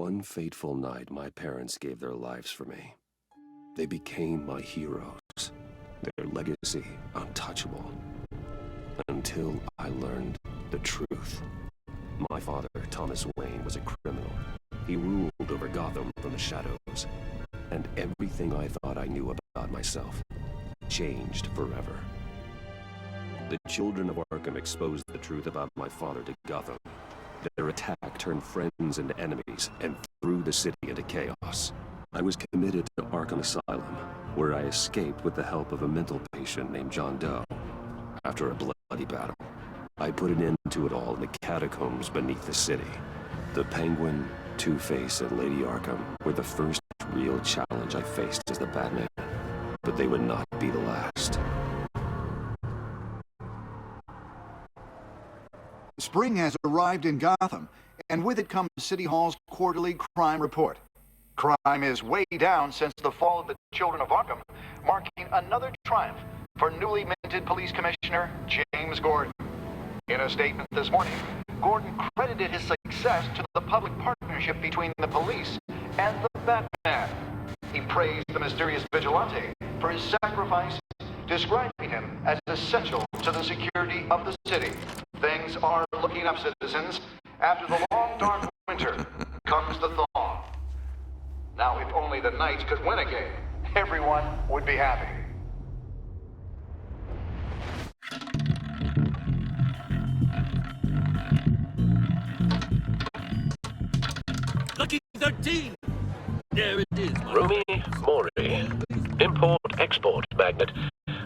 one fateful night, my parents gave their lives for me. They became my heroes, their legacy untouchable. Until I learned the truth. My father, Thomas Wayne, was a criminal. He ruled over Gotham from the shadows. And everything I thought I knew about myself changed forever. The children of Arkham exposed the truth about my father to Gotham. Their attack turned friends into enemies and threw the city into chaos. I was committed to Arkham Asylum, where I escaped with the help of a mental patient named John Doe. After a bloody battle, I put an end to it all in the catacombs beneath the city. The Penguin, Two-Face, and Lady Arkham were the first real challenge I faced as the Batman, but they would not be the last. Spring has arrived in Gotham, and with it comes City Hall's quarterly crime report. Crime is way down since the fall of the Children of Arkham, marking another triumph for newly minted Police Commissioner James Gordon. In a statement this morning, Gordon credited his success to the public partnership between the police and the Batman. He praised the mysterious vigilante for his sacrifice, describing him as essential to the security of the city. Things are looking up, citizens. After the long, dark winter comes the thaw. Now, if only the Knights could win a game, everyone would be happy. Lucky 13! There it is. Rumi Mori, import-export magnate,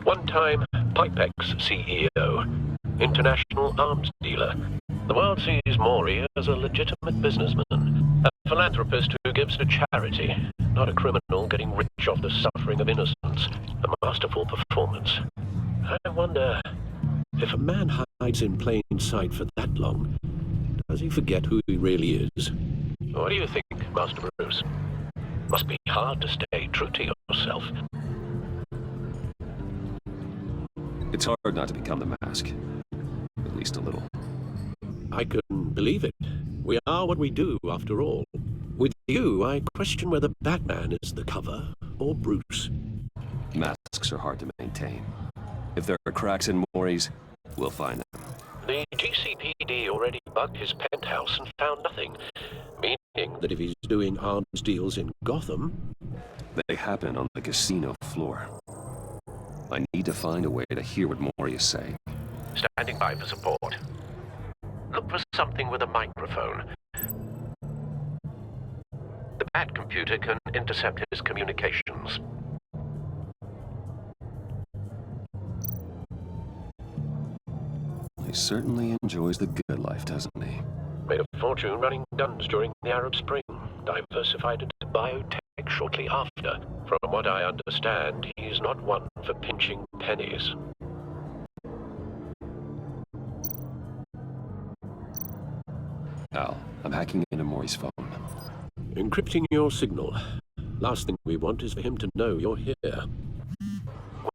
one-time Pipex CEO, international arms dealer. The world sees Mori as a legitimate businessman, a philanthropist who gives to charity, not a criminal getting rich off the suffering of innocence. A masterful performance. I wonder, if a man hides in plain sight for that long, does he forget who he really is? What do you think, Master Bruce? Must be hard to stay true to yourself. It's hard not to become the Mask. At least a little. I couldn't believe it. We are what we do, after all. With you, I question whether Batman is the cover or Bruce. Masks are hard to maintain. If there are cracks in Mori's, we'll find them. The GCPD already bugged his penthouse and found nothing, meaning that if he's doing arms deals in Gotham... They happen on the casino floor. I need to find a way to hear what Mori is saying. Standing by for support. Look for something with a microphone. The Bat computer can intercept his communications. He certainly enjoys the good life, doesn't he? Made a fortune running guns during the Arab Spring. Diversified into biotech shortly after. From what I understand, he's not one for pinching pennies. Al, I'm hacking into Mori's phone. Encrypting your signal. Last thing we want is for him to know you're here.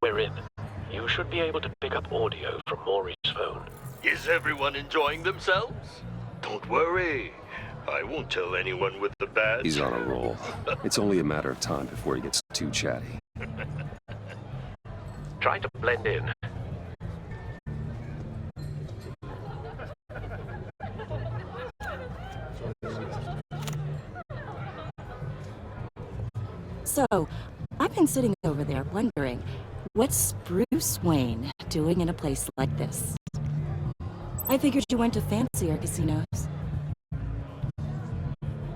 We're in. You should be able to pick up audio from Mori's phone. Is everyone enjoying themselves? Don't worry. I won't tell anyone with the badge. He's on a roll. It's only a matter of time before he gets too chatty. Try to blend in. So, I've been sitting over there wondering, what's Bruce Wayne doing in a place like this? I figured you went to fancier casinos.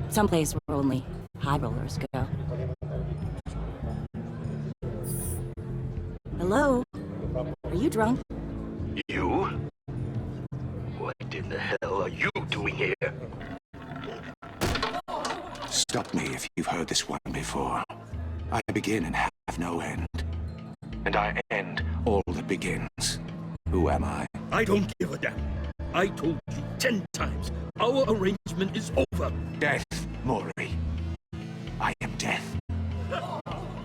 Someplace where only high rollers go. Hello? Are you drunk? You? What in the hell are you doing here? Stop me if you've heard this one before. I begin and have no end. And I end all that begins. Who am I? I don't give a damn. I told you 10 times. Our arrangement is over. Death, Mori. I am death.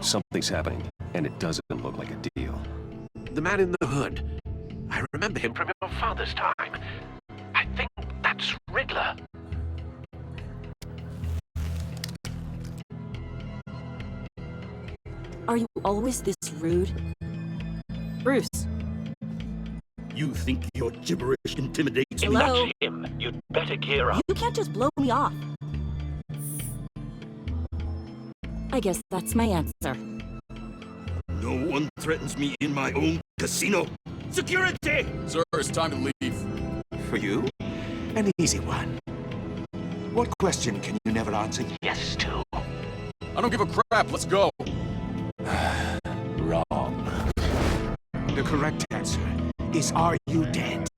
Something's happening, and it doesn't look like a deal. The man in the hood. I remember him from your father's time. I think that's Riddler. Are you always this rude? Bruce. You think your gibberish intimidates me? Hello? That's him. You'd better gear up. You can't just blow me off. I guess that's my answer. No one threatens me in my own casino. Security! Sir, it's time to leave. For you, an easy one. What question can you never answer yes to? I don't give a crap. Let's go. Wrong. The correct answer is, are you dead?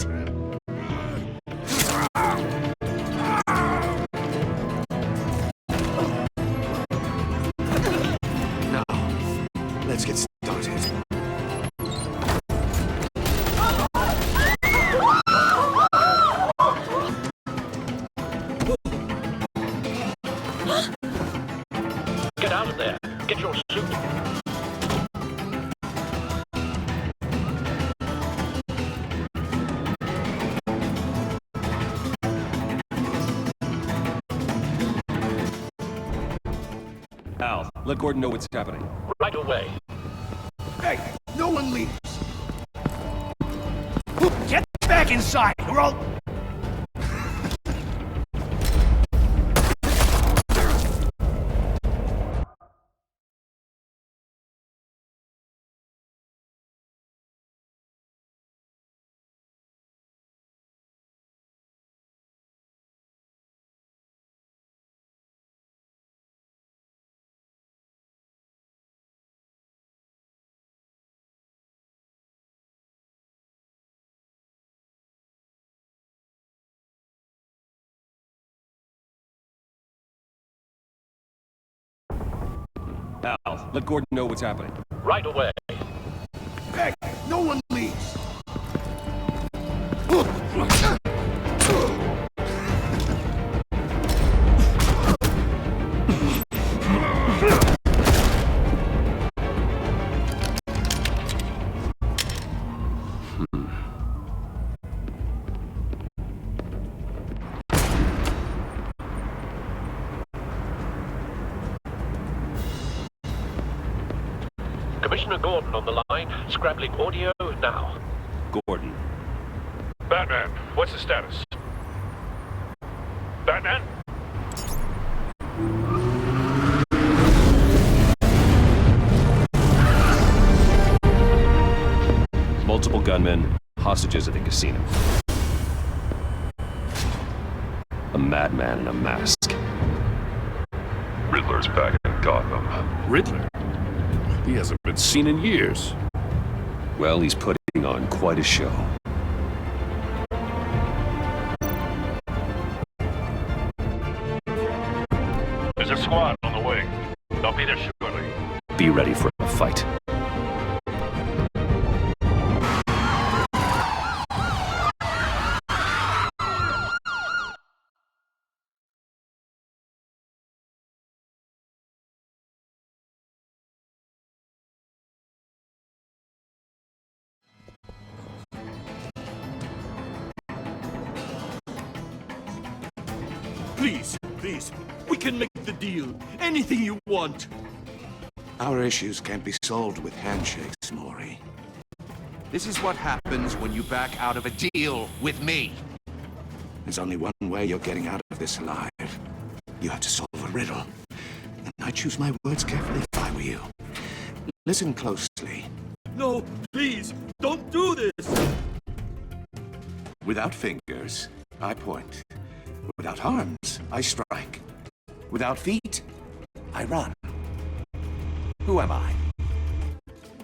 Now, let's get started. Get out of there. Get your suit. Al, let Gordon know what's happening. Right away. Hey, no one leaves. Get back inside, or I'll... Al, let Gordon know what's happening. Right away. Hey, no one leaves. Commissioner Gordon on the line. Scrabbling audio now. Gordon. Batman, what's the status? Batman? Multiple gunmen, hostages at the casino. A madman in a mask. Riddler's back in Gotham. Riddler? He hasn't been seen in years. Well, he's putting on quite a show. There's a squad on the way. They'll be there shortly. Be ready for a fight. Please, please, we can make the deal. Anything you want. Our issues can't be solved with handshakes, Maury. This is what happens when you back out of a deal with me. There's only one way you're getting out of this alive. You have to solve a riddle. And I choose my words carefully if I were you. Listen closely. No, please, don't do this. Without fingers, I point. Without arms, I strike. Without feet, I run. Who am I?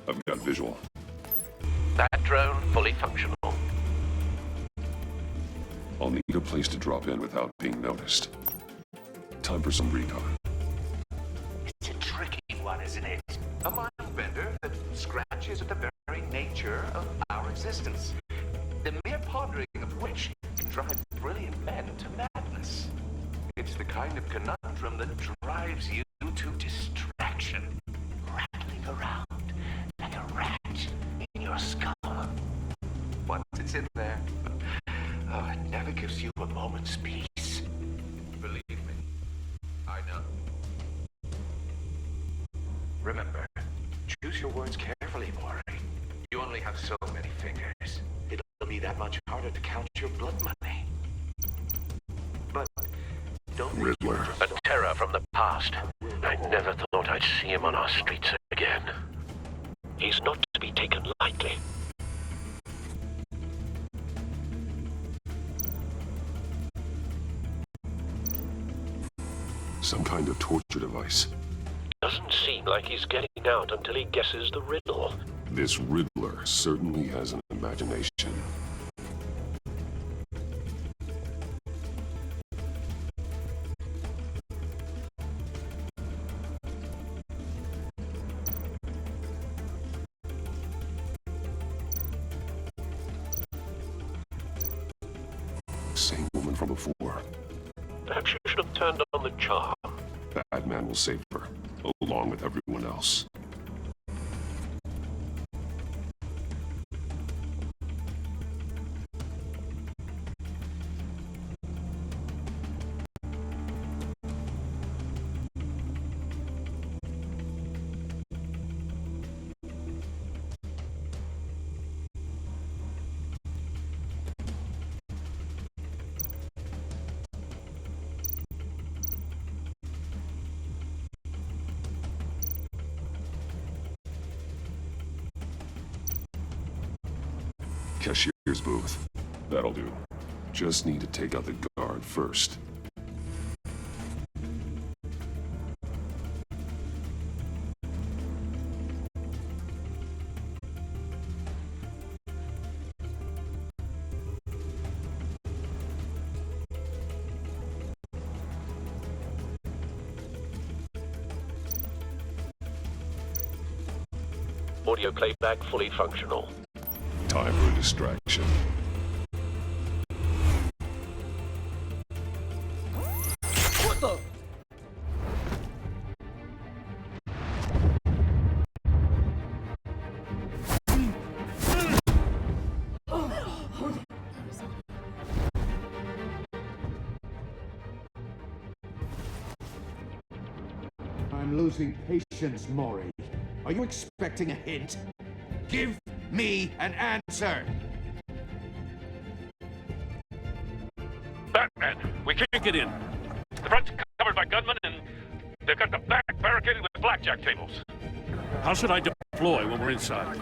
I've got visual. That drone fully functional. I'll need a place to drop in without being noticed. Time for some recon. It's a tricky one, isn't it? A mind bender that scratches at the very nature of our existence. The mere pondering of which can drive brilliant men to madness. It's the kind of conundrum that drives you to distraction, rattling around like a rat in your skull. Once it's in there, oh, it never gives you a moment's peace. Believe me, I know. Remember, words carefully, Maury. You only have so many fingers. It'll be that much harder to count your blood money. But don't be Riddler. A terror from the past. I never thought I'd see him on our streets again. He's not to be taken lightly. Some kind of torture device. Doesn't seem like he's getting out until he guesses the riddle. This Riddler certainly has an imagination. Same woman from before. Perhaps you should have turned on the charm. Batman will save her, along with everyone else. Cashier's booth. That'll do. Just need to take out the guard first. Audio playback fully functional. Time for a distraction. What the? I'm losing patience, Maury. Are you expecting a hint? Give me an answer! Batman, we can't get in. The front's covered by gunmen, and they've got the back barricaded with blackjack tables. How should I deploy when we're inside?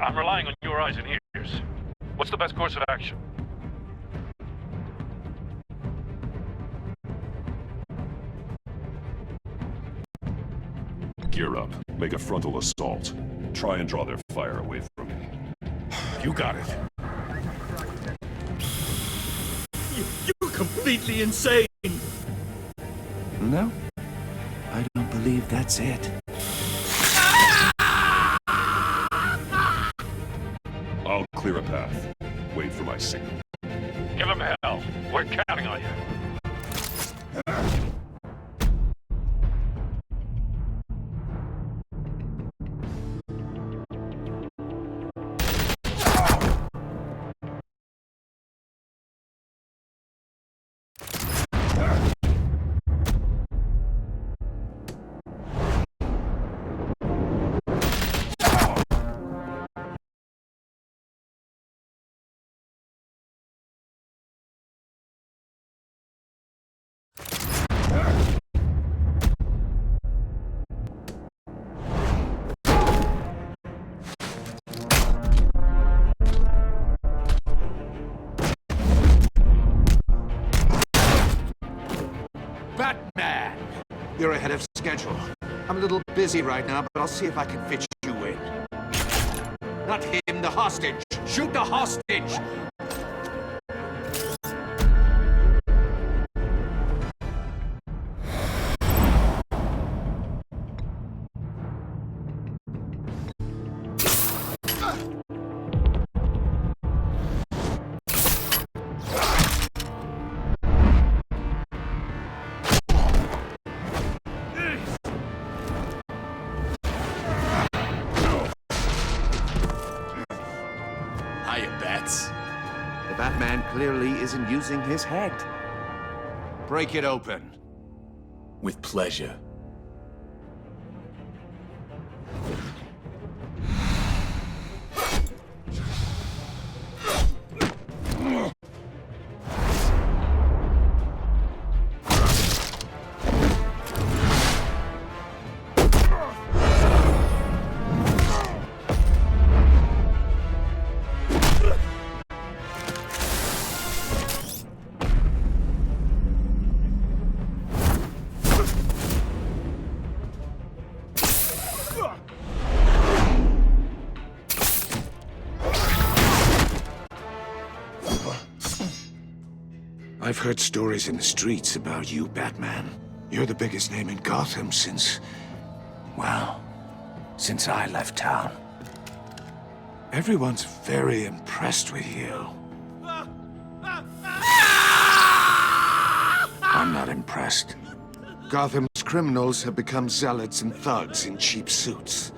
I'm relying on your eyes and ears. What's the best course of action? Gear up. Make a frontal assault. Try and draw their fire away from me. You got it. You're completely insane! No, I don't believe that's it. I'll clear a path. Wait for my signal. Give him hell. We're counting on you. Batman! You're ahead of schedule. I'm a little busy right now, but I'll see if I can fit you in. Not him, the hostage! Shoot the hostage! The Batman clearly isn't using his head. Break it open. With pleasure. I've heard stories in the streets about you, Batman. You're the biggest name in Gotham since... well, since I left town. Everyone's very impressed with you. I'm not impressed. Gotham's criminals have become zealots and thugs in cheap suits.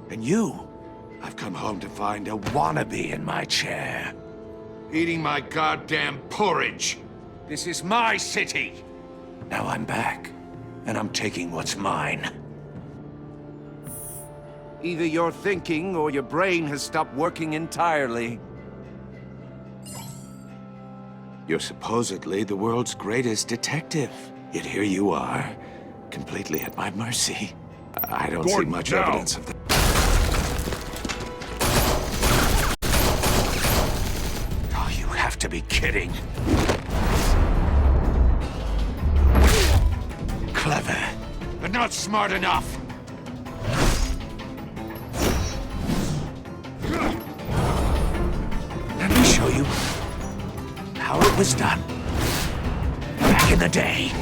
And you, I've come home to find a wannabe in my chair. Eating my goddamn porridge. This is my city. Now I'm back, and I'm taking what's mine. Either you're thinking or your brain has stopped working entirely. You're supposedly the world's greatest detective. Yet here you are, completely at my mercy. I don't see much evidence of that. Oh, you have to be kidding. Clever, but not smart enough. Let me show you how it was done back in the day.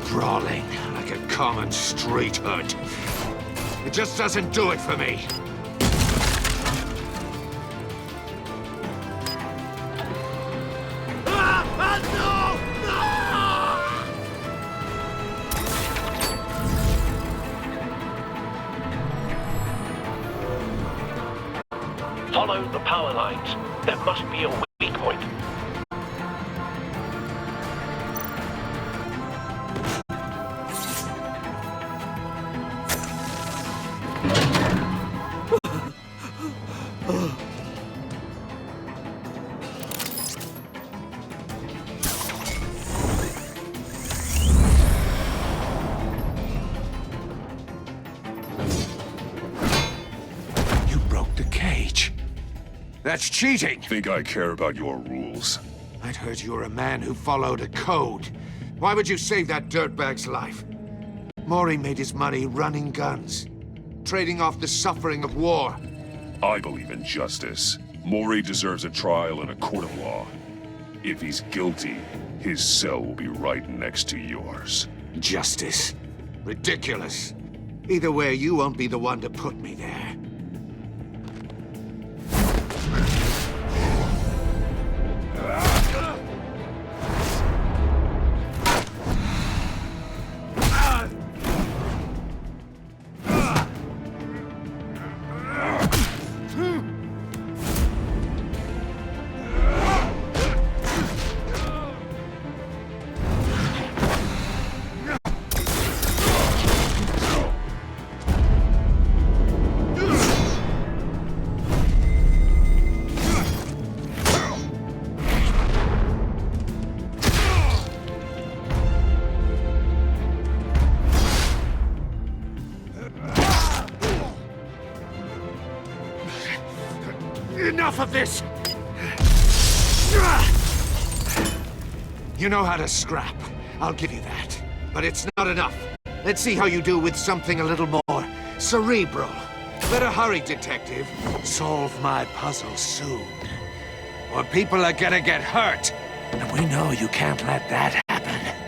Brawling like a common street hood. It just doesn't do it for me. Follow the power lines. There must be a weak point. You broke the cage. That's cheating! Think I care about your rules? I'd heard you were a man who followed a code. Why would you save that dirtbag's life? Mori made his money running guns, trading off the suffering of war. I believe in justice. Mori deserves a trial in a court of law. If he's guilty, his cell will be right next to yours. Justice? Ridiculous. Either way, you won't be the one to put me there. Enough of this! You know how to scrap. I'll give you that. But it's not enough. Let's see how you do with something a little more cerebral. Better hurry, detective. Solve my puzzle soon. Or people are gonna get hurt. And we know you can't let that happen.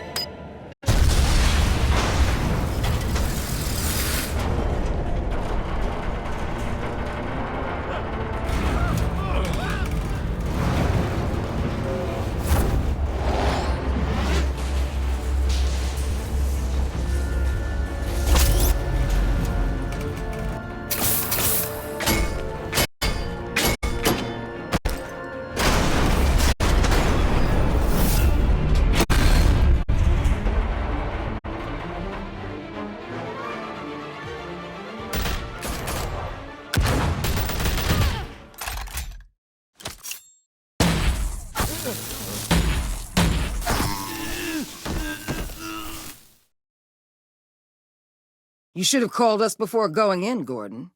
You should have called us before going in, Gordon.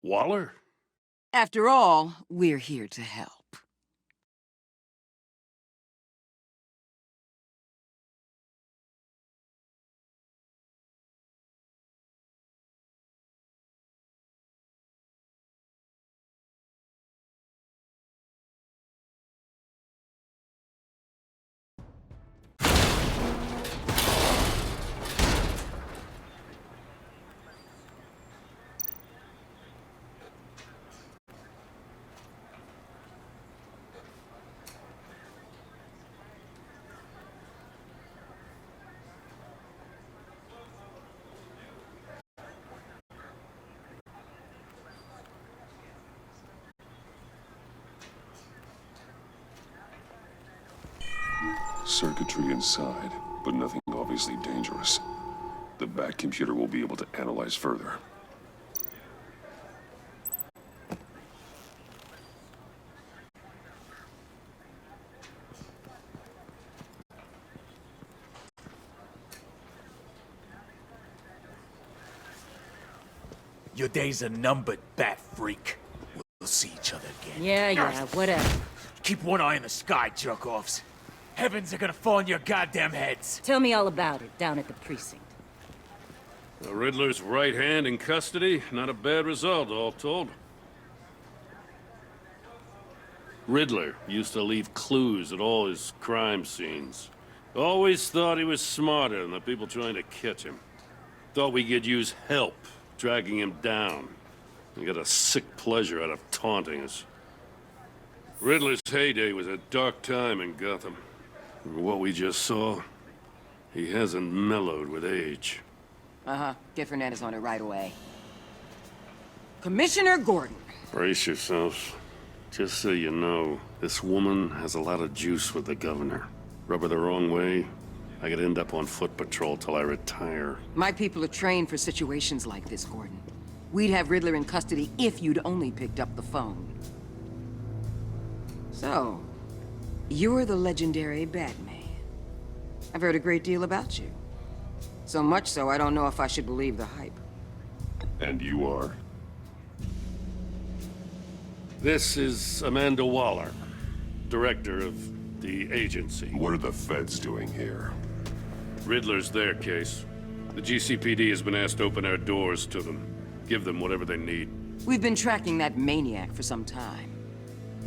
Waller? After all, we're here to help. Circuitry inside, but nothing obviously dangerous. The back computer will be able to analyze further. Your days are numbered, bat freak. We'll see each other again. Yeah, whatever. Keep one eye in the sky, jerk-offs. Heavens are gonna fall on your goddamn heads. Tell me all about it down at the precinct. The Riddler's right hand in custody. Not a bad result, all told. Riddler used to leave clues at all his crime scenes. Always thought he was smarter than the people trying to catch him. Thought we could use help dragging him down. He got a sick pleasure out of taunting us. Riddler's heyday was a dark time in Gotham. And what we just saw, he hasn't mellowed with age. Uh-huh. Get Fernandez on it right away. Commissioner Gordon. Brace yourselves. Just so you know, this woman has a lot of juice with the governor. Rub her the wrong way, I could end up on foot patrol till I retire. My people are trained for situations like this, Gordon. We'd have Riddler in custody if you'd only picked up the phone. So, you're the legendary Batman. I've heard a great deal about you. So much so, I don't know if I should believe the hype. And you are? This is Amanda Waller, director of the agency. What are the feds doing here? Riddler's their case. The GCPD has been asked to open our doors to them. Give them whatever they need. We've been tracking that maniac for some time.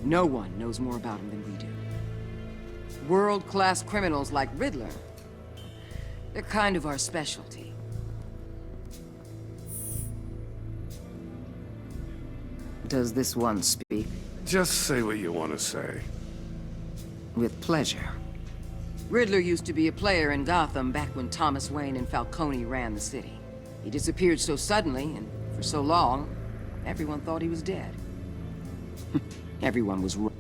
No one knows more about him than we do. World-class criminals like Riddler, they're kind of our specialty. Does this one speak? Just say what you want to say. With pleasure. Riddler used to be a player in Gotham back when Thomas Wayne and Falcone ran the city. He disappeared so suddenly and for so long, everyone thought he was dead. Everyone was wrong.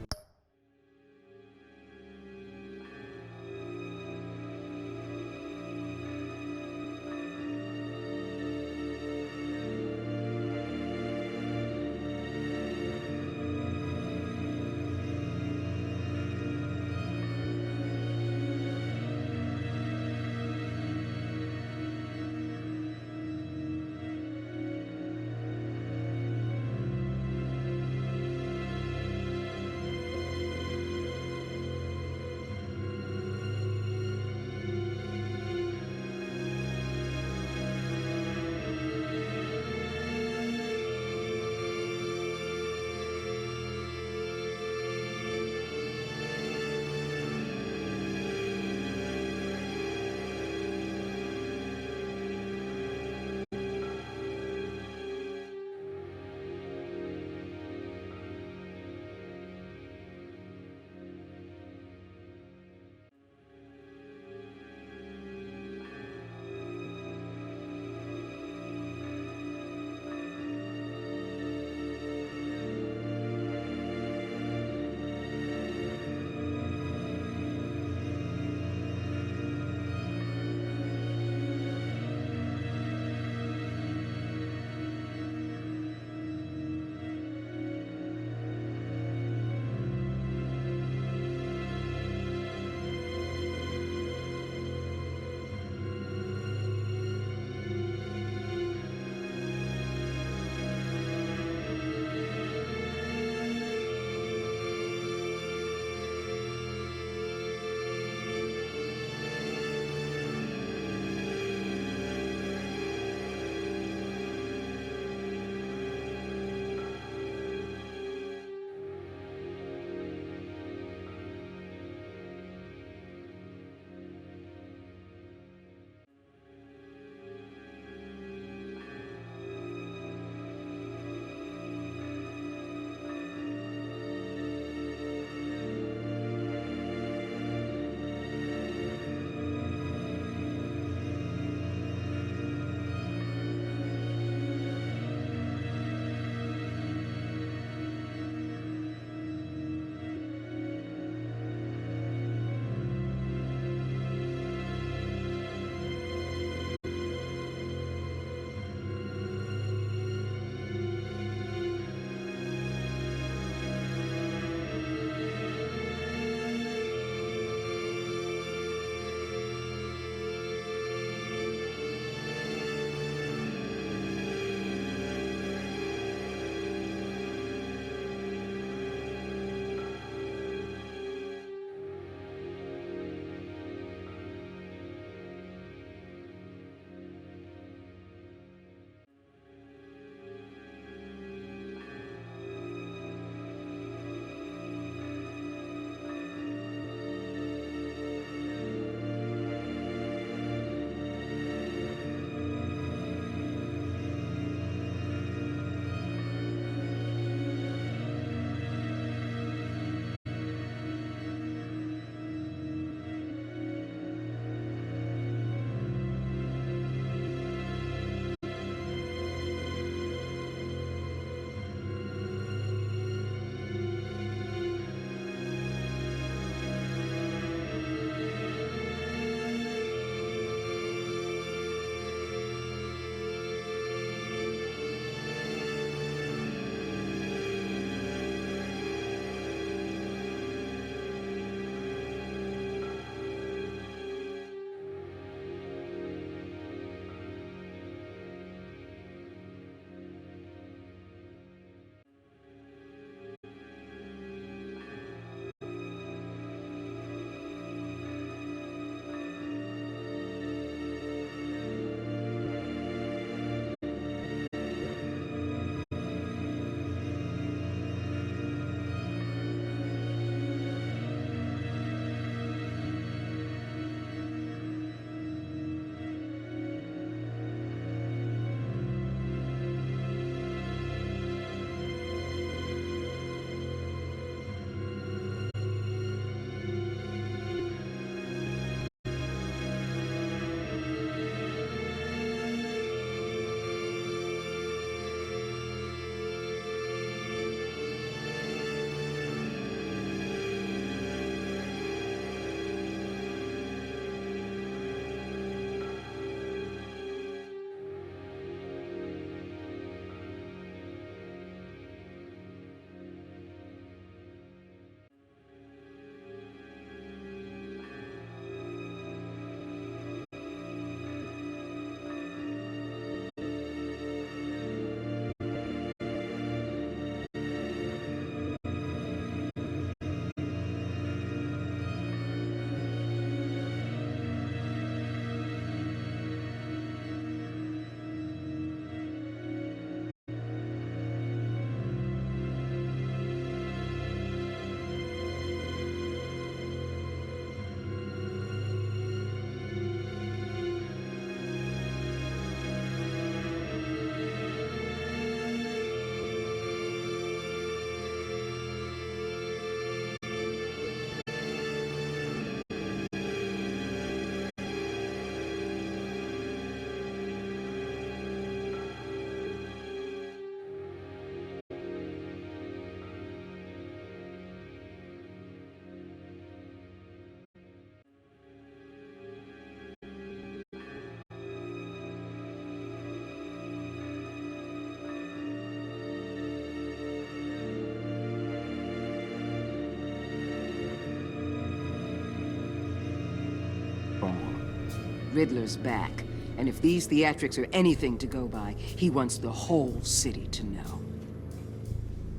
Riddler's back. And if these theatrics are anything to go by, he wants the whole city to know.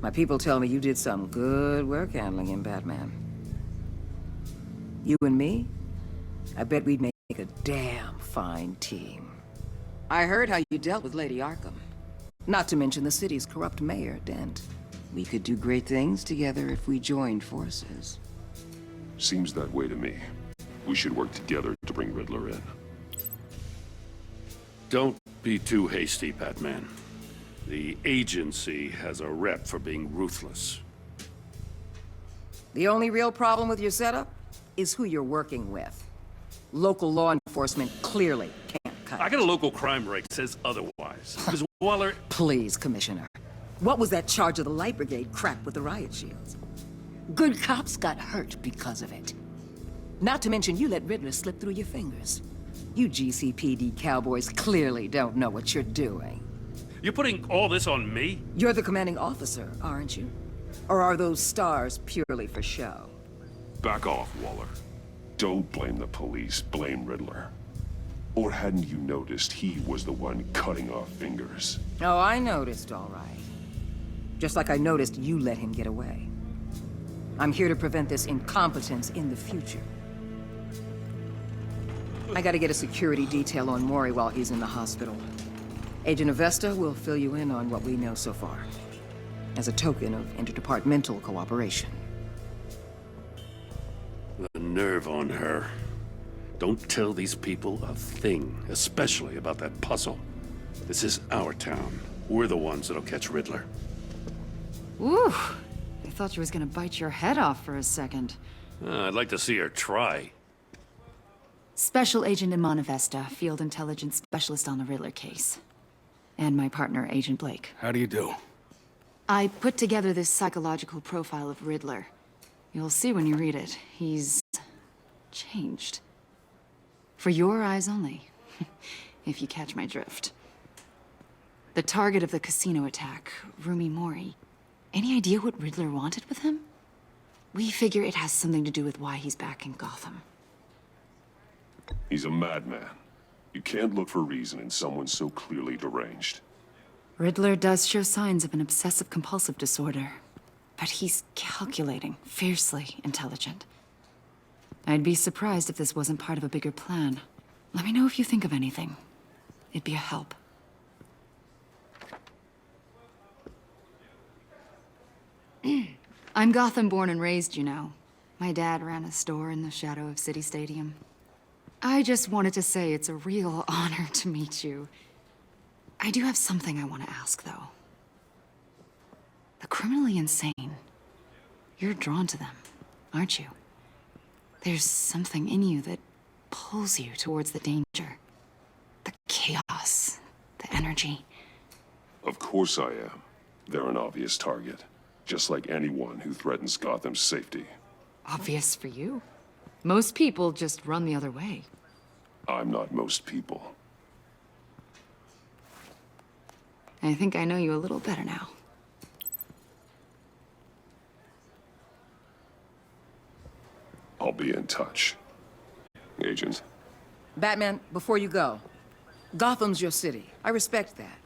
My people tell me you did some good work handling him, Batman. You and me? I bet we'd make a damn fine team. I heard how you dealt with Lady Arkham. Not to mention the city's corrupt mayor, Dent. We could do great things together if we joined forces. Seems that way to me. We should work together to bring Riddler in. Don't be too hasty, Batman. The agency has a rep for being ruthless. The only real problem with your setup is who you're working with. Local law enforcement clearly can't cut I it. got a local crime rate that says otherwise. Because Waller... Please, Commissioner. What was that charge of the Light Brigade crap with the riot shields? Good cops got hurt because of it. Not to mention you let Riddler slip through your fingers. You GCPD cowboys clearly don't know what you're doing. You're putting all this on me? You're the commanding officer, aren't you? Or are those stars purely for show? Back off, Waller. Don't blame the police, blame Riddler. Or hadn't you noticed he was the one cutting off fingers? Oh, I noticed, all right. Just like I noticed you let him get away. I'm here to prevent this incompetence in the future. I gotta get a security detail on Mori while he's in the hospital. Agent Avesta will fill you in on what we know so far, as a token of interdepartmental cooperation. The nerve on her. Don't tell these people a thing, especially about that puzzle. This is our town. We're the ones that'll catch Riddler. Ooh, I thought she was gonna bite your head off for a second. I'd like to see her try. Special Agent Iman Avesta, Field Intelligence Specialist on the Riddler case. And my partner, Agent Blake. How do you do? I put together this psychological profile of Riddler. You'll see when you read it. He's... changed. For your eyes only, if you catch my drift. The target of the casino attack, Rumi Mori. Any idea what Riddler wanted with him? We figure it has something to do with why he's back in Gotham. He's a madman. You can't look for reason in someone so clearly deranged. Riddler does show signs of an obsessive-compulsive disorder, but he's calculating, fiercely intelligent. I'd be surprised if this wasn't part of a bigger plan. Let me know if you think of anything. It'd be a help. I'm Gotham born and raised, you know. My dad ran a store in the shadow of City Stadium. I just wanted to say it's a real honor to meet you. I do have something I want to ask, though. The criminally insane. You're drawn to them, aren't you? There's something in you that pulls you towards the danger. The chaos, the energy. Of course I am. They're an obvious target. Just like anyone who threatens Gotham's safety. Obvious for you. Most people just run the other way. I'm not most people. I think I know you a little better now. I'll be in touch. Agent. Batman, before you go, Gotham's your city. I respect that.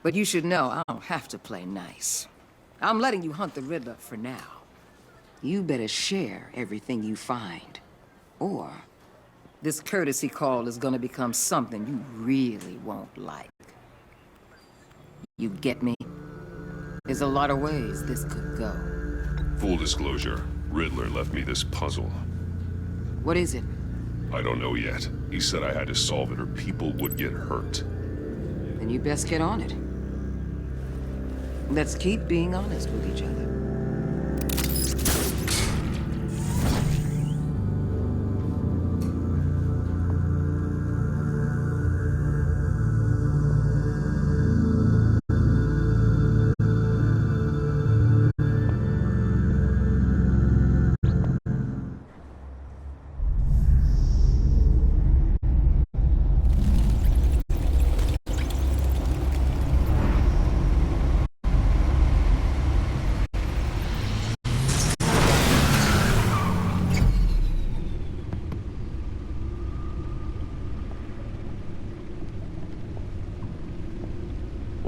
But you should know I don't have to play nice. I'm letting you hunt the Riddler for now. You better share everything you find. Or this courtesy call is gonna become something you really won't like. You get me? There's a lot of ways this could go. Full disclosure, Riddler left me this puzzle. What is it? I don't know yet. He said I had to solve it or people would get hurt. Then you best get on it. Let's keep being honest with each other.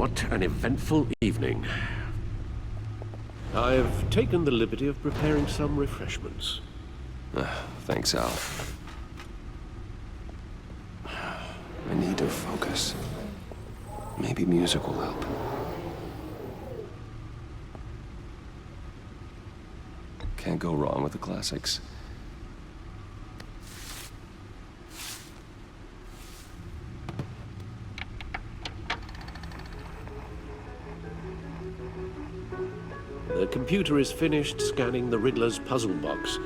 What an eventful evening. I've taken the liberty of preparing some refreshments. Thanks, Al. I need to focus. Maybe music will help. Can't go wrong with the classics. The computer is finished scanning the Riddler's puzzle box.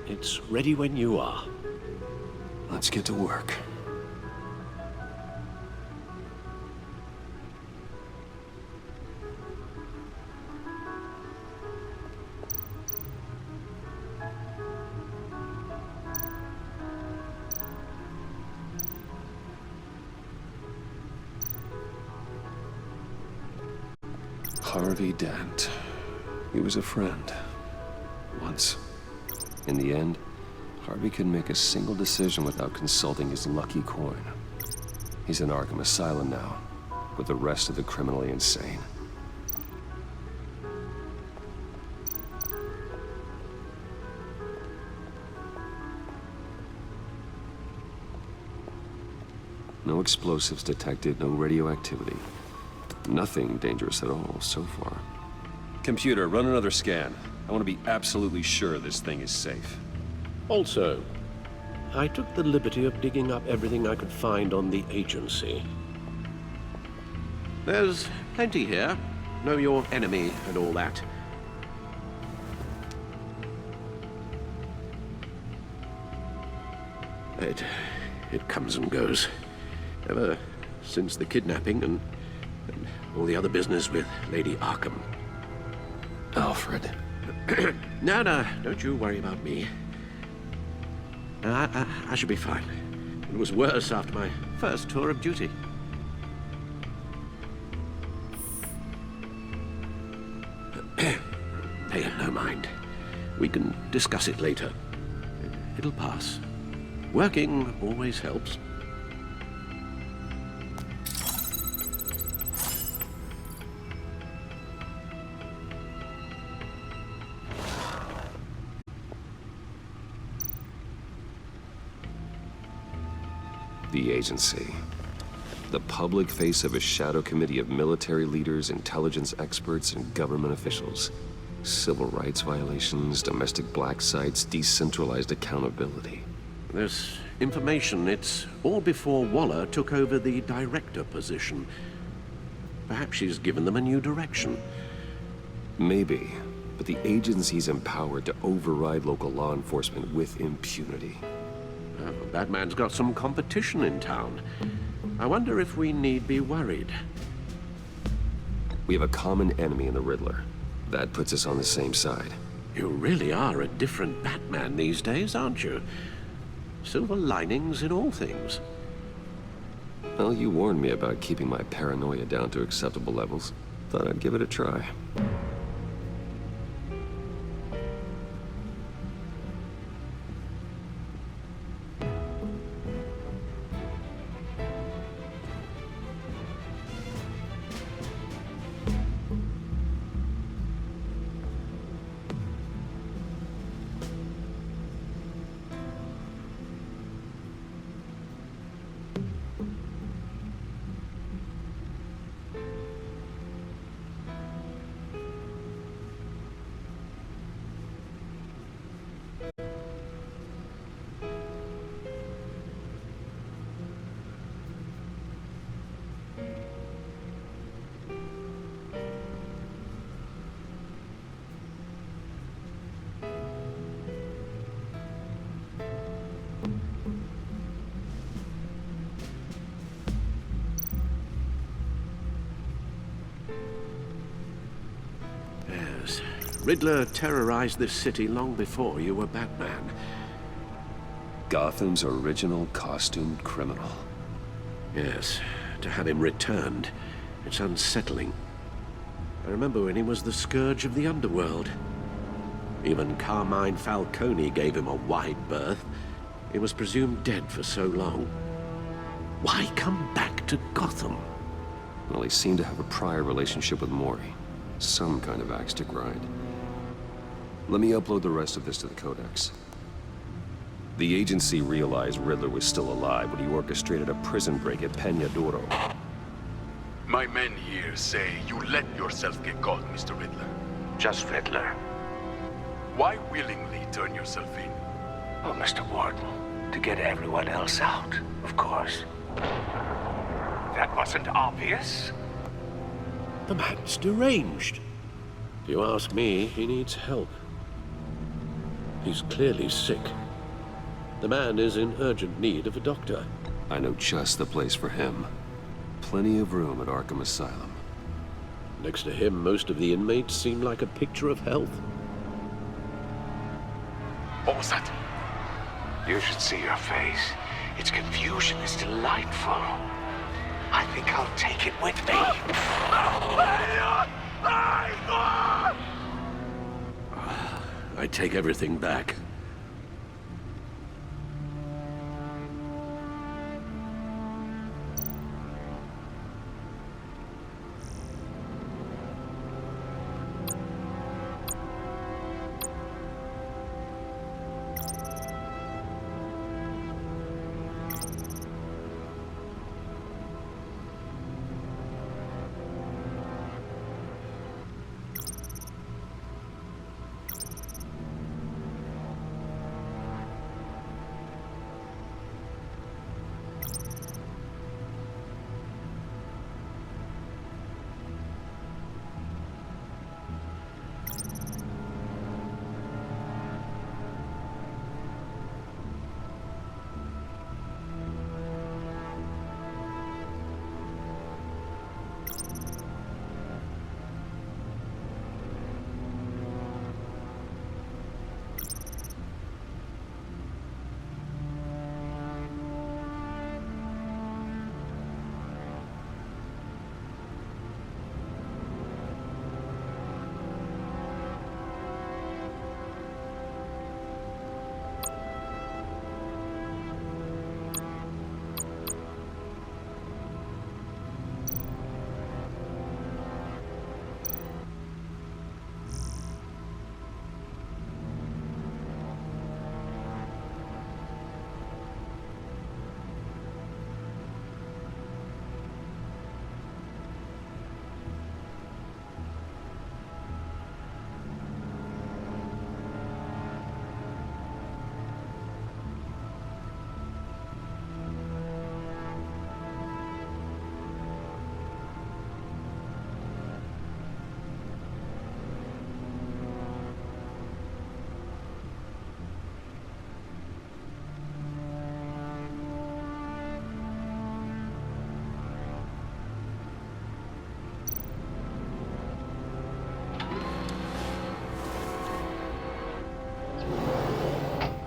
It's ready when you are. Let's get to work. Harvey Dent. He was a friend. Once. In the end, Harvey couldn't make a single decision without consulting his lucky coin. He's in Arkham Asylum now, with the rest of the criminally insane. No explosives detected, no radioactivity. Nothing dangerous at all so far. Computer, run another scan. I want to be absolutely sure this thing is safe. Also, I took the liberty of digging up everything I could find on the agency. There's plenty here. Know your enemy and all that. It comes and goes. Ever since the kidnapping and all the other business with Lady Arkham. Alfred. No, don't you worry about me. I should be fine. It was worse after my first tour of duty. Pay it no mind. We can discuss it later. It'll pass. Working always helps. The agency. The public face of a shadow committee of military leaders, intelligence experts, and government officials. Civil rights violations, domestic black sites, decentralized accountability. This information, it's all before Waller took over the director position. Perhaps she's given them a new direction. Maybe, but the agency's empowered to override local law enforcement with impunity. Batman's got some competition in town. I wonder if we need be worried. We have a common enemy in the Riddler. That puts us on the same side. You really are a different Batman these days, aren't you? Silver linings in all things. Well, you warned me about keeping my paranoia down to acceptable levels. Thought I'd give it a try. Riddler terrorized this city long before you were Batman. Gotham's original costumed criminal. Yes, to have him returned, it's unsettling. I remember when he was the scourge of the underworld. Even Carmine Falcone gave him a wide berth. He was presumed dead for so long. Why come back to Gotham? Well, he seemed to have a prior relationship with Mori. Some kind of axe to grind. Let me upload the rest of this to the Codex. The agency realized Riddler was still alive when he orchestrated a prison break at Peña Duro. My men here say you let yourself get caught, Mr. Riddler. Just Riddler. Why willingly turn yourself in? Oh, Mr. Warden, to get everyone else out, of course. That wasn't obvious. The man's deranged. If you ask me, he needs help. He's clearly sick. The man is in urgent need of a doctor. I know just the place for him. Plenty of room at Arkham Asylum. Next to him, most of the inmates seem like a picture of health. What was that? You should see your face. Its confusion is delightful. I think I'll take it with me. I take everything back.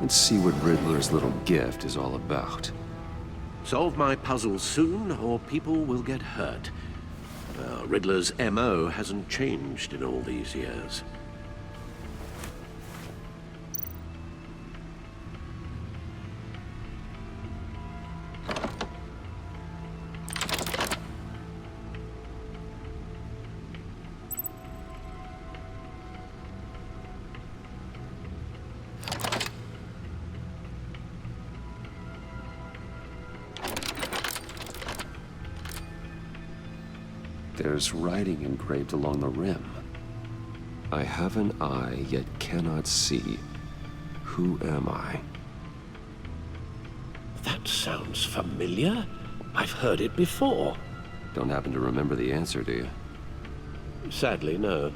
Let's see what Riddler's little gift is all about. Solve my puzzle soon, or people will get hurt. Riddler's MO hasn't changed in all these years. There's writing engraved along the rim. I have an eye, yet cannot see. Who am I? That sounds familiar. I've heard it before. Don't happen to remember the answer, do you? Sadly, no.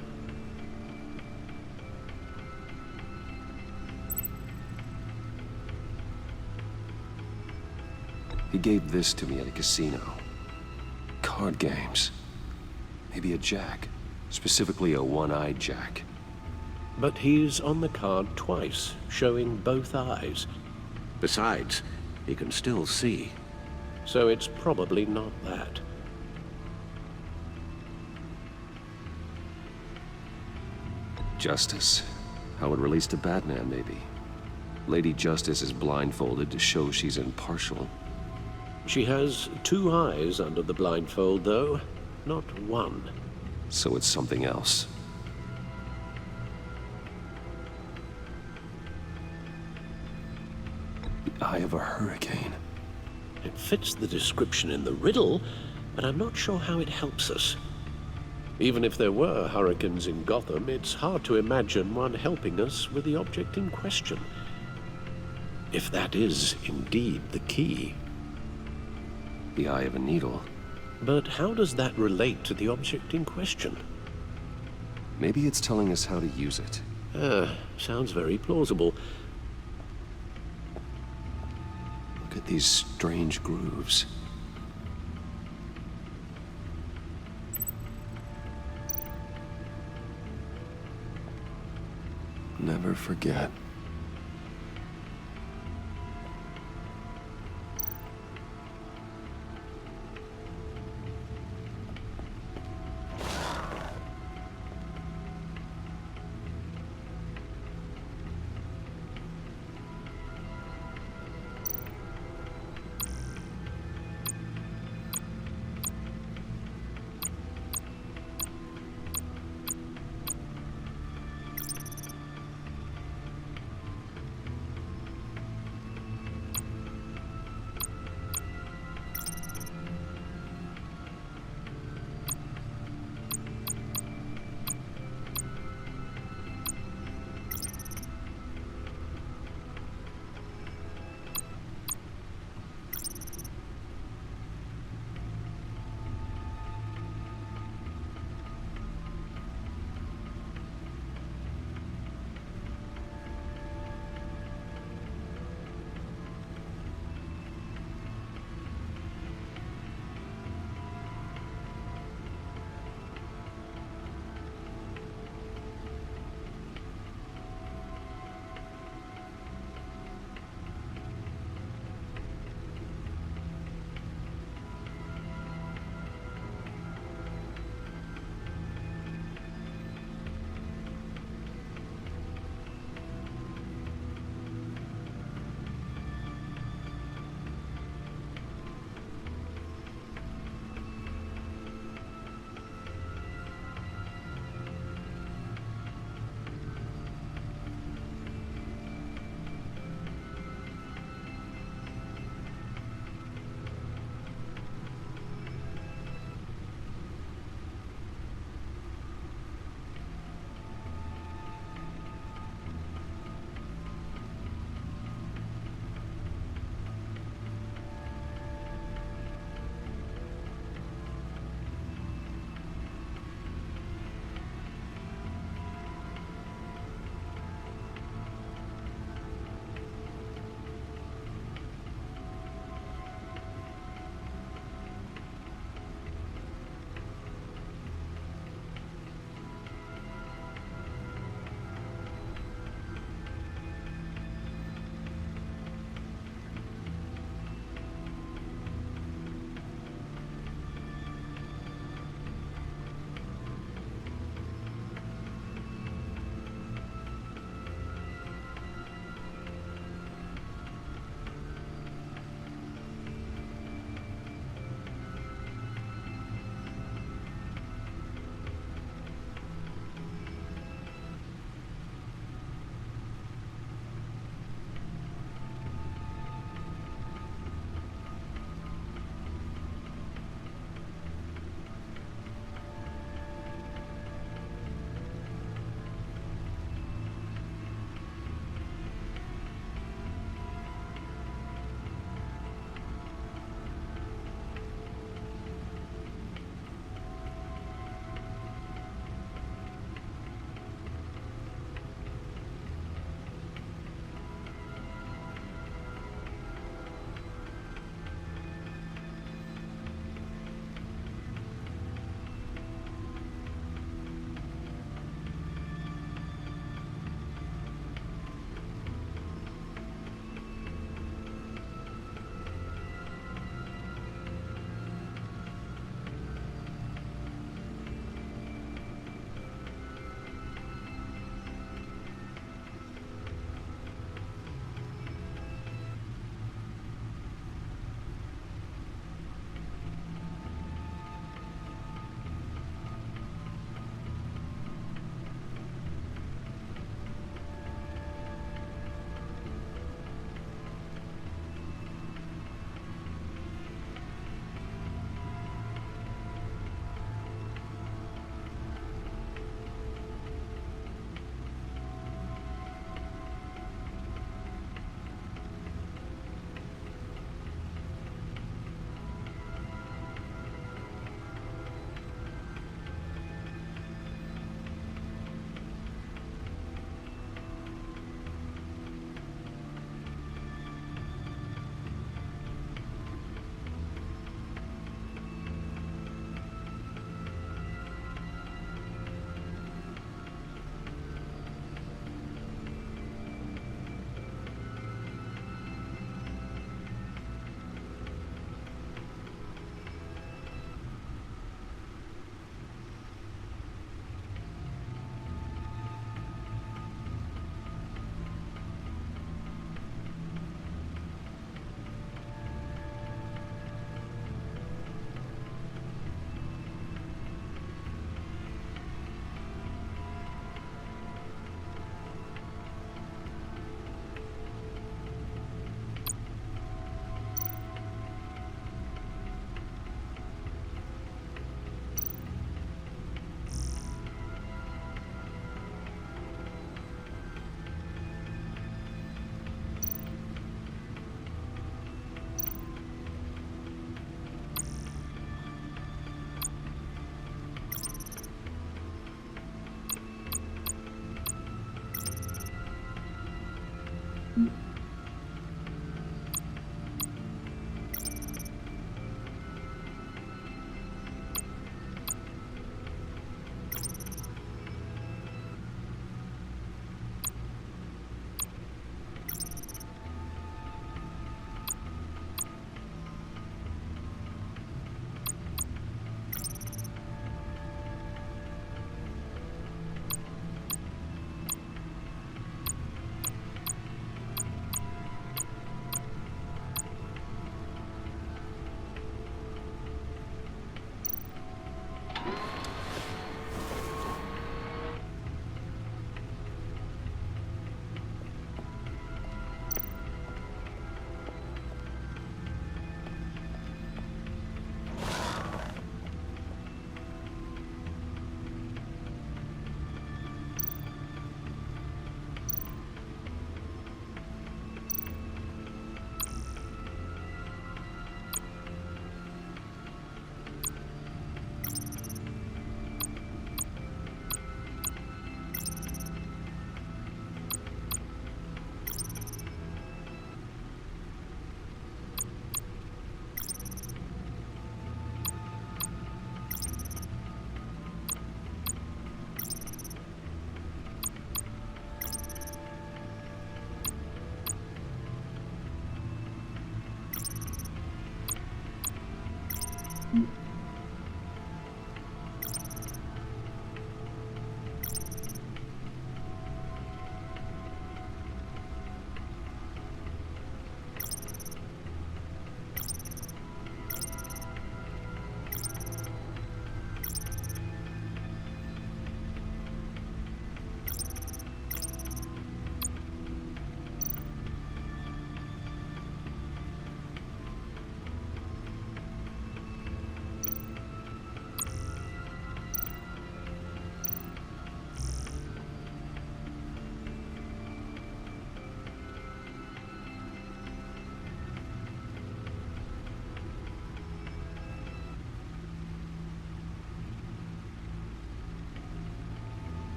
He gave this to me at a casino. Card games. Maybe a jack. Specifically a one-eyed jack. But he's on the card twice, showing both eyes. Besides, he can still see. So it's probably not that. Justice. How it relates to Batman, maybe. Lady Justice is blindfolded to show she's impartial. She has two eyes under the blindfold, though. not one. So it's something else. The eye of a hurricane. It fits the description in the riddle, but I'm not sure how it helps us. Even if there were hurricanes in Gotham, it's hard to imagine one helping us with the object in question. If that is indeed the key. The eye of a needle. But how does that relate to the object in question? Maybe it's telling us how to use it. Sounds very plausible. Look at these strange grooves. Never forget.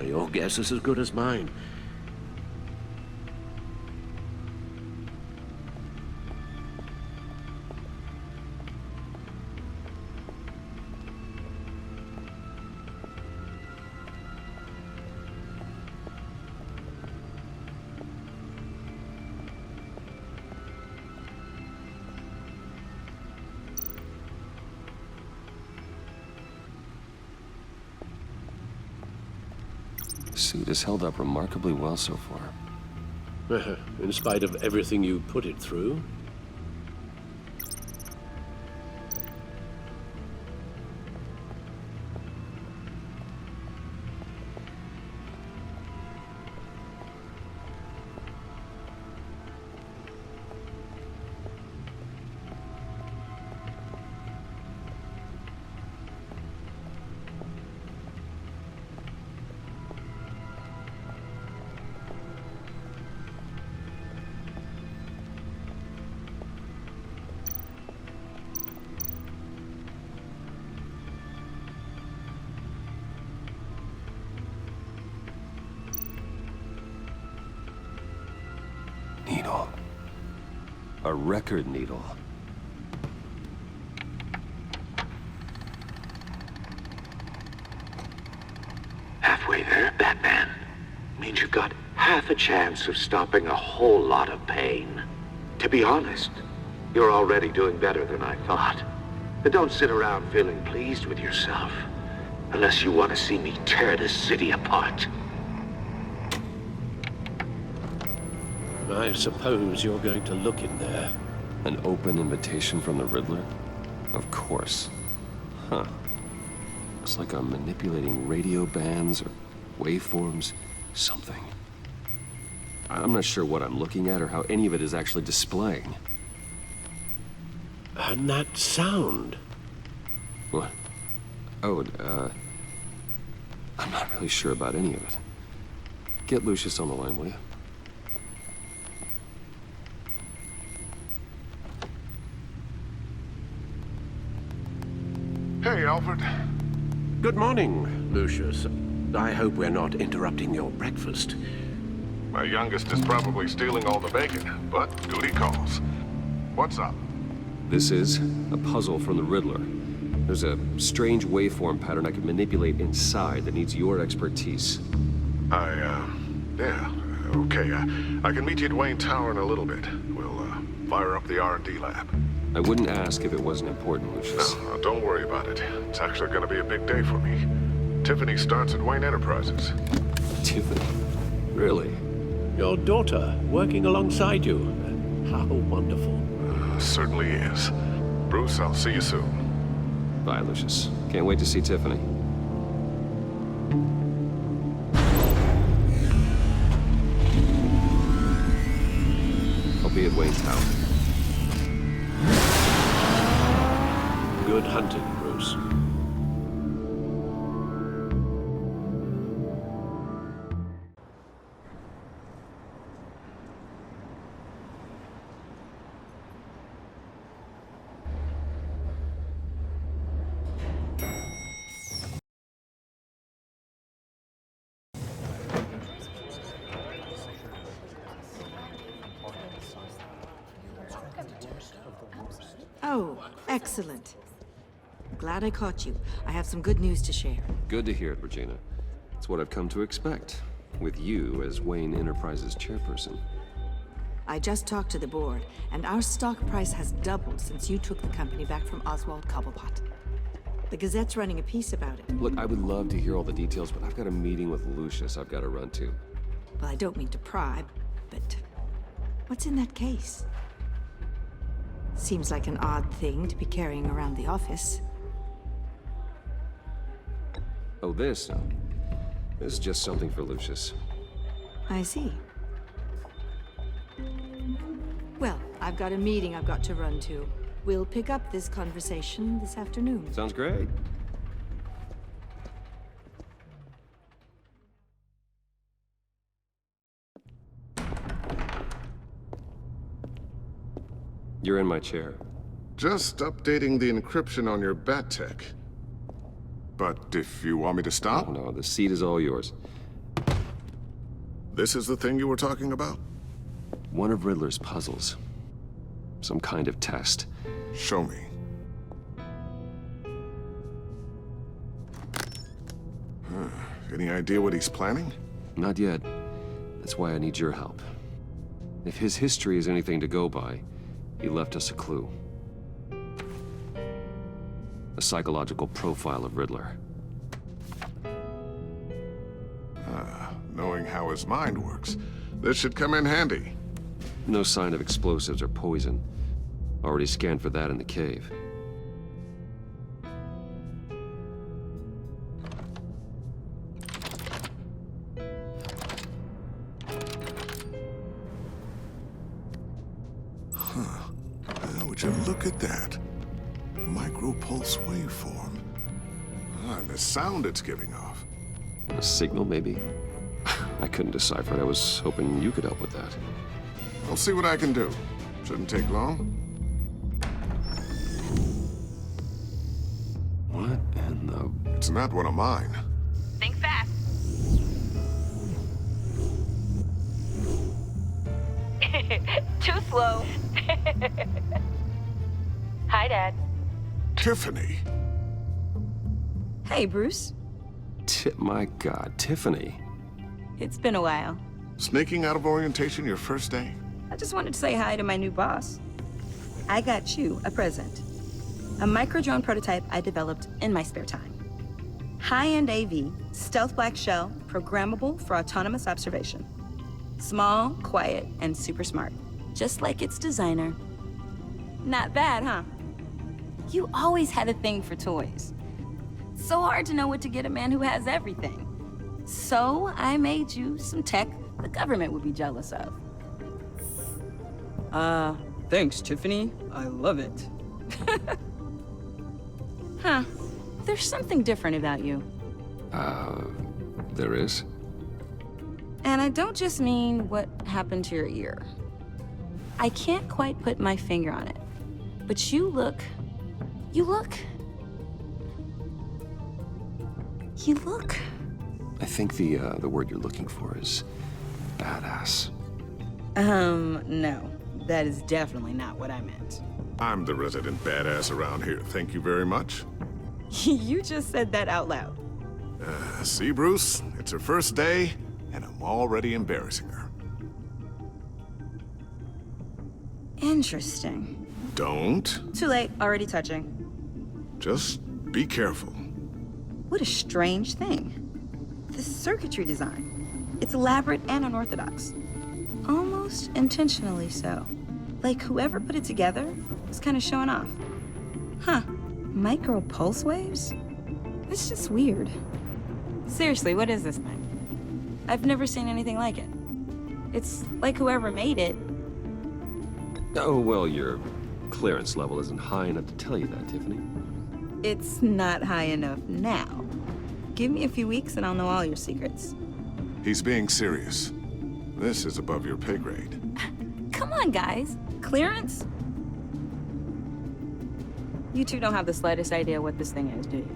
Your guess is as good as mine. The suit has held up remarkably well so far. In spite of everything you put it through? Needle. A record needle. Halfway there, Batman. Means you've got half a chance of stopping a whole lot of pain. To be honest, you're already doing better than I thought. But don't sit around feeling pleased with yourself. Unless you want to see me tear this city apart. I suppose you're going to look in there. An open invitation from the Riddler? Of course. Huh. Looks like I'm manipulating radio bands or waveforms. Something. I'm not sure what I'm looking at or how any of it is actually displaying. And that sound? What? Oh, I'm not really sure about any of it. Get Lucius on the line, will you? Hey, Alfred. Good morning, Lucius. I hope we're not interrupting your breakfast. My youngest is probably stealing all the bacon, but duty calls. What's up? This is a puzzle from the Riddler. There's a strange waveform pattern I can manipulate inside that needs your expertise. Yeah, okay. I can meet you at Wayne Tower in a little bit. We'll, fire up the R&D lab. I wouldn't ask if it wasn't important, Lucius. No, don't worry about it. It's actually gonna be a big day for me. Tiffany starts at Wayne Enterprises. Tiffany? Really? Your daughter, working alongside you. How wonderful. Certainly is. Bruce, I'll see you soon. Bye, Lucius. Can't wait to see Tiffany. I'll be at Wayne Tower. Good hunting, Bruce. Oh, excellent. Glad I caught you. I have some good news to share. Good to hear it, Regina. It's what I've come to expect, with you as Wayne Enterprises chairperson. I just talked to the board, and our stock price has doubled since you took the company back from Oswald Cobblepot. The Gazette's running a piece about it. Look, I would love to hear all the details, but I've got a meeting with Lucius I've got to run to. Well, I don't mean to pry, but what's in that case? Seems like an odd thing to be carrying around the office. Oh, this? No. This is just something for Lucius. I see. Well, I've got a meeting I've got to run to. We'll pick up this conversation this afternoon. Sounds great. You're in my chair. Just updating the encryption on your bat tech. But if you want me to stop? Oh, no, the seat is all yours. This is the thing you were talking about? One of Riddler's puzzles. Some kind of test. Show me. Any idea what he's planning? Not yet. That's why I need your help. If his history is anything to go by, he left us a clue. A psychological profile of Riddler. Knowing how his mind works, this should come in handy. No sign of explosives or poison. Already scanned for that in the cave. Would you look at that? Micropulse waveform. And the sound it's giving off. A signal, maybe? I couldn't decipher it. I was hoping you could help with that. I'll see what I can do. Shouldn't take long. What in the... It's not one of mine. Think fast. Too slow. Hi, Dad. Tiffany. Hey, Bruce. My God, Tiffany. It's been a while. Sneaking out of orientation your first day? I just wanted to say hi to my new boss. I got you a present. A micro-drone prototype I developed in my spare time. High-end AV, stealth black shell, programmable for autonomous observation. Small, quiet, and super smart. Just like its designer. Not bad, huh? You always had a thing for toys. So hard to know what to get a man who has everything. So I made you some tech the government would be jealous of. Thanks, Tiffany. I love it. Huh. There's something different about you. There is? And I don't just mean what happened to your ear. I can't quite put my finger on it. But you look... I think the word you're looking for is badass. No. That is definitely not what I meant. I'm the resident badass around here. Thank you very much. You just said that out loud. See, Bruce? It's her first day, and I'm already embarrassing her. Interesting. Don't. Too late. Already touching. Just be careful. What a strange thing. The circuitry design. It's elaborate and unorthodox. Almost intentionally so. Like whoever put it together was kind of showing off. Huh. Micro pulse waves? It's just weird. Seriously, what is this thing? I've never seen anything like it. It's like whoever made it. Oh, well, your clearance level isn't high enough to tell you that, Tiffany. It's not high enough now. Give me a few weeks and I'll know all your secrets. He's being serious. This is above your pay grade. Come on, guys. Clearance? You two don't have the slightest idea what this thing is, do you?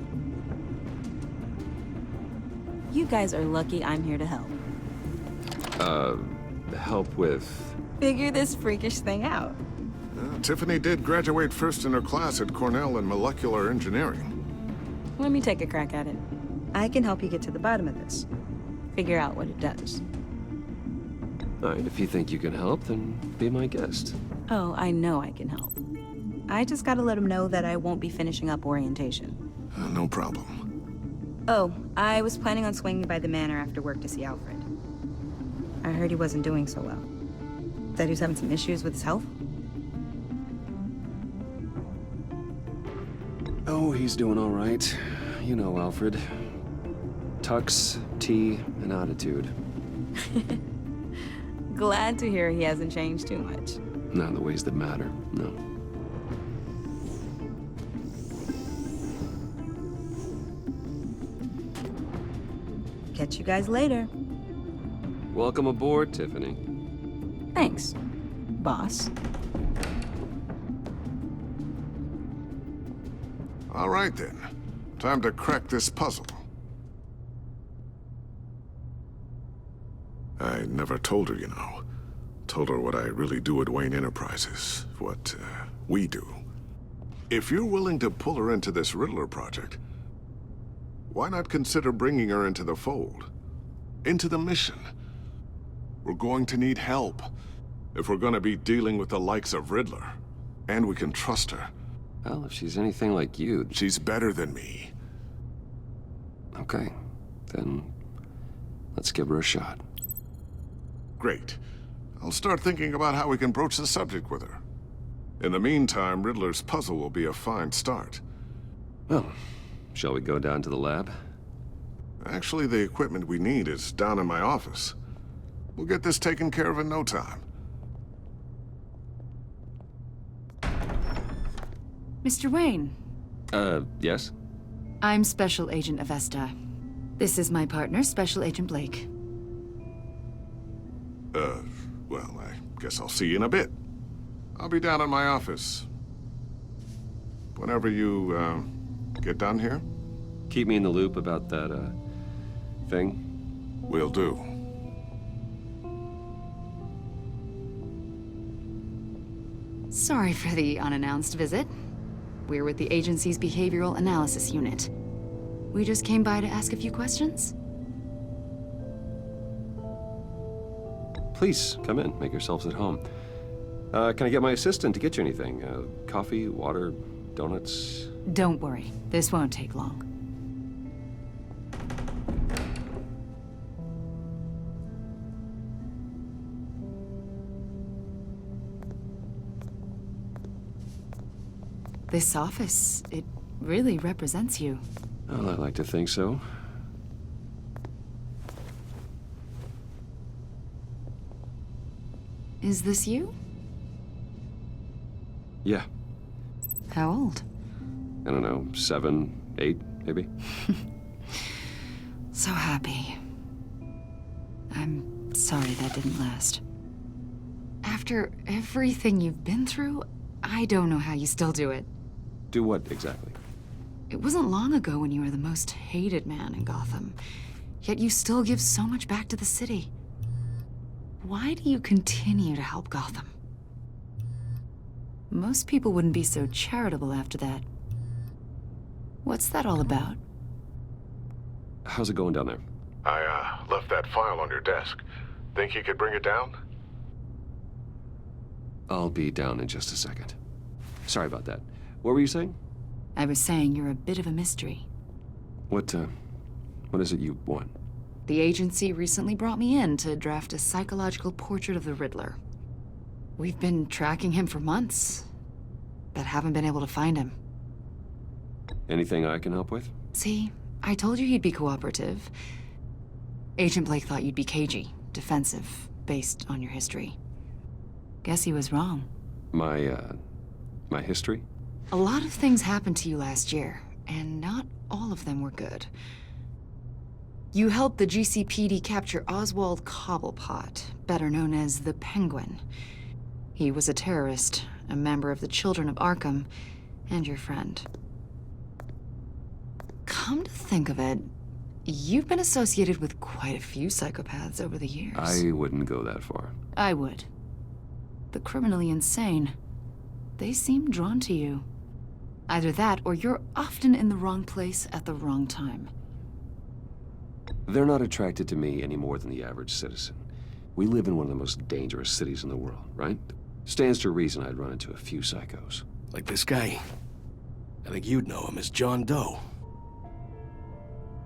You guys are lucky I'm here to help. Help with... Figure this freakish thing out. Tiffany did graduate first in her class at Cornell in molecular engineering. Let me take a crack at it. I can help you get to the bottom of this. Figure out what it does. All right, if you think you can help, then be my guest. Oh, I know I can help. I just gotta let him know that I won't be finishing up orientation. No problem. Oh, I was planning on swinging by the manor after work to see Alfred. I heard he wasn't doing so well. That he was having some issues with his health? Oh, he's doing all right. You know Alfred. Tux, tea, and attitude. Glad to hear he hasn't changed too much. Not in the ways that matter, no. Catch you guys later. Welcome aboard, Tiffany. Thanks, boss. All right, then. Time to crack this puzzle. I never told her, you know. Told her what I really do at Wayne Enterprises. What, we do. If you're willing to pull her into this Riddler project, why not consider bringing her into the fold? Into the mission? We're going to need help if we're going to be dealing with the likes of Riddler. And we can trust her. Well, if she's anything like you... She's better than me. Okay, then let's give her a shot. Great. I'll start thinking about how we can broach the subject with her. In the meantime, Riddler's puzzle will be a fine start. Well, shall we go down to the lab? Actually, the equipment we need is down in my office. We'll get this taken care of in no time. Mr. Wayne. Yes? I'm Special Agent Avesta. This is my partner, Special Agent Blake. Well, I guess I'll see you in a bit. I'll be down in my office. Whenever you, get done here? Keep me in the loop about that, thing? Will do. Sorry for the unannounced visit. We're with the agency's Behavioral Analysis Unit. We just came by to ask a few questions. Please, come in. Make yourselves at home. Can I get my assistant to get you anything? Coffee, water, donuts? Don't worry, this won't take long. This office, it really represents you. Well, I like to think so. Is this you? Yeah. How old? I don't know, 7, 8, maybe? So happy. I'm sorry that didn't last. After everything you've been through, I don't know how you still do it. Do what, exactly? It wasn't long ago when you were the most hated man in Gotham, yet you still give so much back to the city. Why do you continue to help Gotham? Most people wouldn't be so charitable after that. What's that all about? How's it going down there? I, left that file on your desk. Think you could bring it down? I'll be down in just a second. Sorry about that. What were you saying? I was saying you're a bit of a mystery. What is it you want? The agency recently brought me in to draft a psychological portrait of the Riddler. We've been tracking him for months, but haven't been able to find him. Anything I can help with? See, I told you he'd be cooperative. Agent Blake thought you'd be cagey, defensive, based on your history. Guess he was wrong. My history? A lot of things happened to you last year, and not all of them were good. You helped the GCPD capture Oswald Cobblepot, better known as the Penguin. He was a terrorist, a member of the Children of Arkham, and your friend. Come to think of it, you've been associated with quite a few psychopaths over the years. I wouldn't go that far. I would. The criminally insane. They seem drawn to you. Either that, or you're often in the wrong place at the wrong time. They're not attracted to me any more than the average citizen. We live in one of the most dangerous cities in the world, right? Stands to reason I'd run into a few psychos. Like this guy. I think you'd know him as John Doe.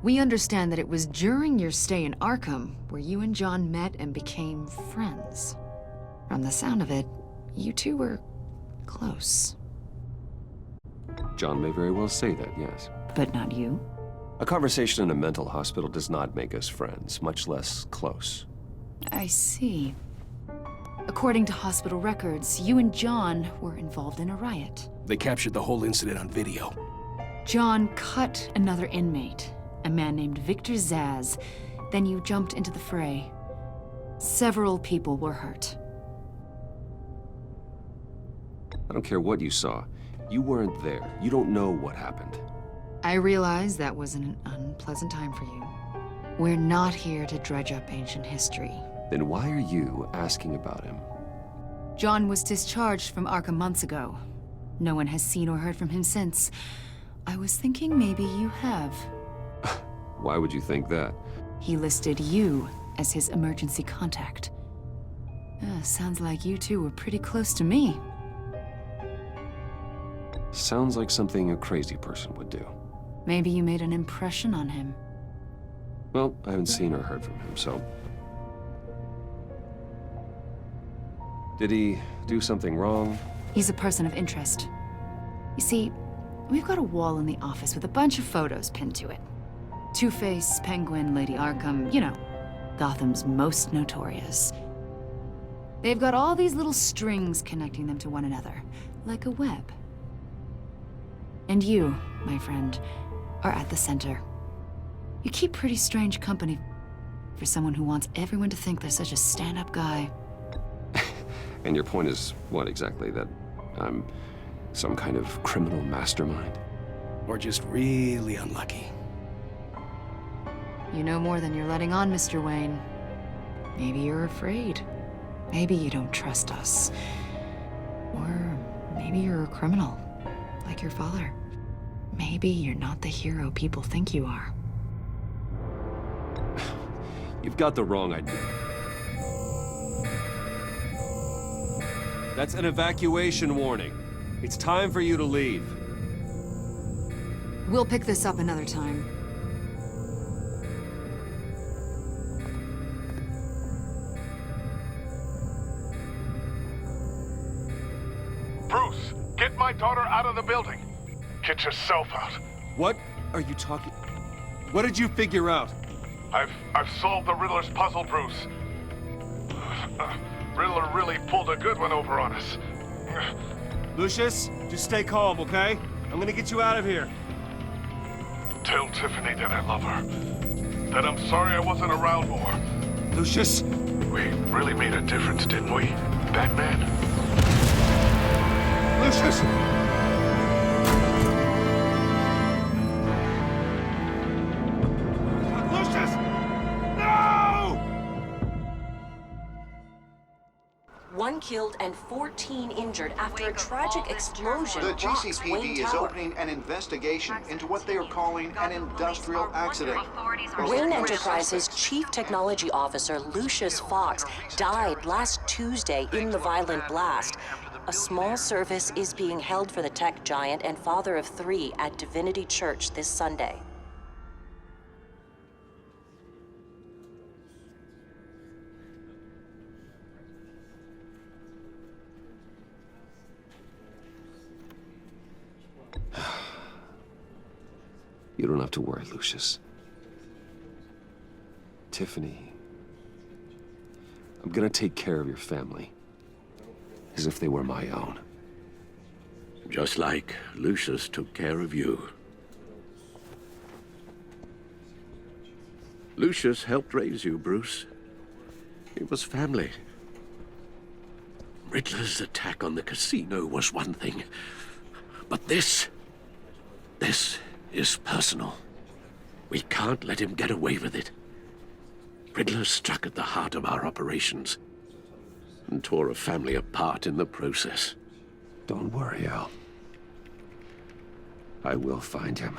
We understand that it was during your stay in Arkham where you and John met and became friends. From the sound of it, you two were close. John may very well say that, yes. But not you? A conversation in a mental hospital does not make us friends, much less close. I see. According to hospital records, you and John were involved in a riot. They captured the whole incident on video. John cut another inmate, a man named Victor Zsasz. Then you jumped into the fray. Several people were hurt. I don't care what you saw. You weren't there. You don't know what happened. I realize that was an unpleasant time for you. We're not here to dredge up ancient history. Then why are you asking about him? John was discharged from Arkham months ago. No one has seen or heard from him since. I was thinking maybe you have. Why would you think that? He listed you as his emergency contact. Sounds like you two were pretty close to me. Sounds like something a crazy person would do. Maybe you made an impression on him. Well, I haven't seen or heard from him, so... Did he do something wrong? He's a person of interest. You see, we've got a wall in the office with a bunch of photos pinned to it. Two-Face, Penguin, Lady Arkham, you know, Gotham's most notorious. They've got all these little strings connecting them to one another, like a web. And you, my friend, are at the center. You keep pretty strange company for someone who wants everyone to think they're such a stand-up guy. And your point is what exactly? That I'm some kind of criminal mastermind? Or just really unlucky. You know more than you're letting on, Mr. Wayne. Maybe you're afraid. Maybe you don't trust us. Or maybe you're a criminal, like your father. Maybe you're not the hero people think you are. You've got the wrong idea. That's an evacuation warning. It's time for you to leave. We'll pick this up another time. Bruce, get my daughter out of the building. Get yourself out. What are you talking... What did you figure out? I've solved the Riddler's puzzle, Bruce. Riddler really pulled a good one over on us. Lucius, just stay calm, okay? I'm gonna get you out of here. Tell Tiffany that I love her. That I'm sorry I wasn't around more. Lucius! We really made a difference, didn't we, Batman? Lucius! Lucius! No! 1 killed and 14 injured after a tragic explosion The rocks GCPD Wayne is Tower. opening an investigation into what they are calling an industrial accident. Wayne Enterprises' chief technology officer, Lucius Fox, died last Tuesday in the violent blast. A small service is being held for the tech giant and father of 3 at Divinity Church this Sunday. You don't have to worry, Lucius. Tiffany, I'm gonna take care of your family. As if they were my own. Just like Lucius took care of you. Lucius helped raise you, Bruce. It was family. Riddler's attack on the casino was one thing. But this is personal. We can't let him get away with it. Riddler struck at the heart of our operations and tore a family apart in the process. Don't worry, Al. I will find him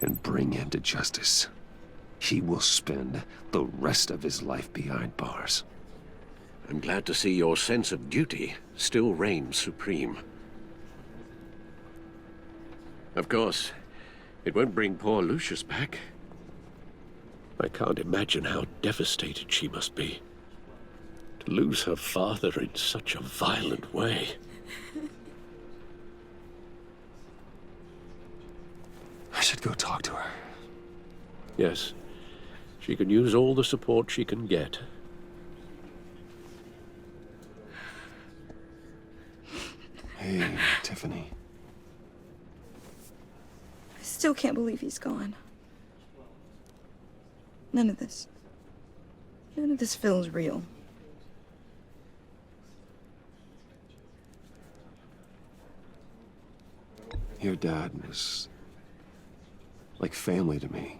and bring him to justice. He will spend the rest of his life behind bars. I'm glad to see your sense of duty still reigns supreme. Of course, it won't bring poor Lucius back. I can't imagine how devastated she must be. To lose her father in such a violent way. I should go talk to her. Yes, she can use all the support she can get. Tiffany. I still can't believe he's gone. None of this feels real. Your dad was like family to me.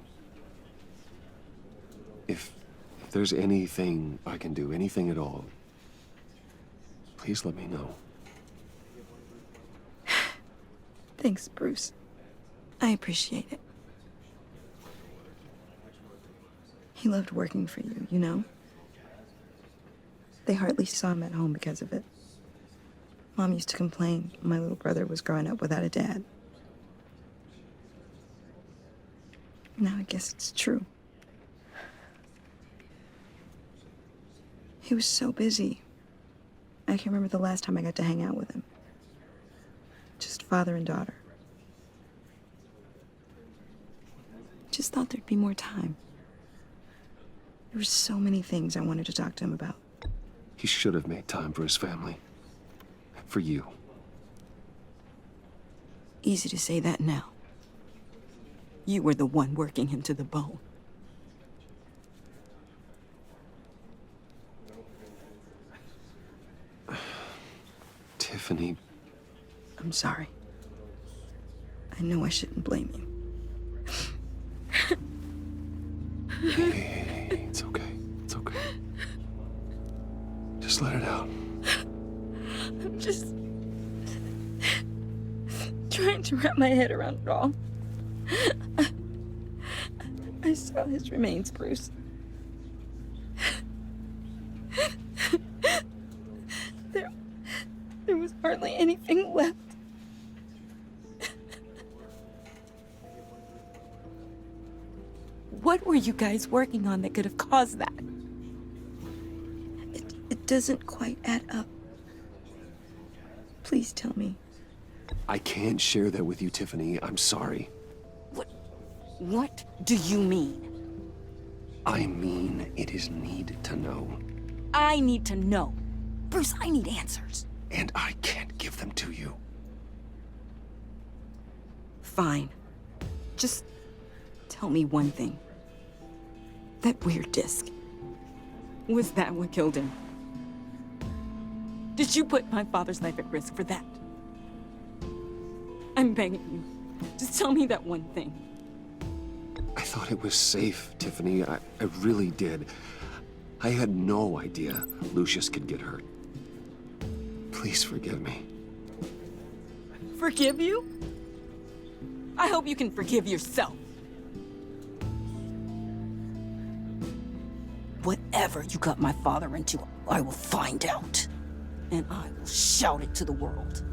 If there's anything I can do, anything at all, please let me know. Thanks, Bruce. I appreciate it. He loved working for you, you know? They hardly saw him at home because of it. Mom used to complain when my little brother was growing up without a dad. Now I guess it's true. He was so busy. I can't remember the last time I got to hang out with him. Just father and daughter. Just thought there'd be more time. There were so many things I wanted to talk to him about. He should have made time for his family. For you. Easy to say that now. You were the one working him to the bone. Tiffany. I'm sorry. I know I shouldn't blame you. Hey, it's okay. It's okay. Just let it out. I'm just trying to wrap my head around it all. I saw his remains, Bruce. There was hardly anything left. What were you guys working on that could have caused that? It doesn't quite add up. Please tell me. I can't share that with you, Tiffany. I'm sorry. What do you mean? I mean, it is need to know. I need to know. Bruce, I need answers. And I can't give them to you. Fine. Just tell me one thing. That weird disc. Was that what killed him? Did you put my father's life at risk for that? I'm begging you. Just tell me that one thing. I thought it was safe, Tiffany. I really did. I had no idea Lucius could get hurt. Please forgive me. Forgive you? I hope you can forgive yourself. Whatever you got my father into, I will find out. And I will shout it to the world.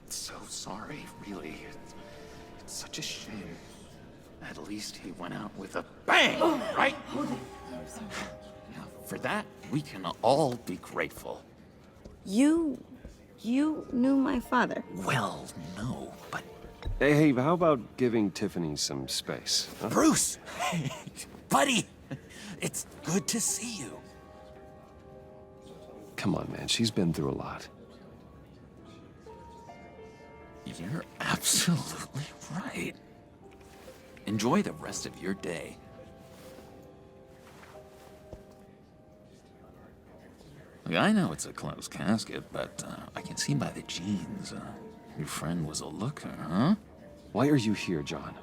So sorry, really. It's such a shame. At least he went out with a bang, right? Now, for that, we can all be grateful. You knew my father. Well, no, but... Hey, how about giving Tiffany some space? Huh? Bruce! Buddy! It's good to see you. Come on, man. She's been through a lot. You're absolutely right. Enjoy the rest of your day. Look, I know it's a closed casket, but I can see by the jeans, your friend was a looker, huh? Why are you here, John?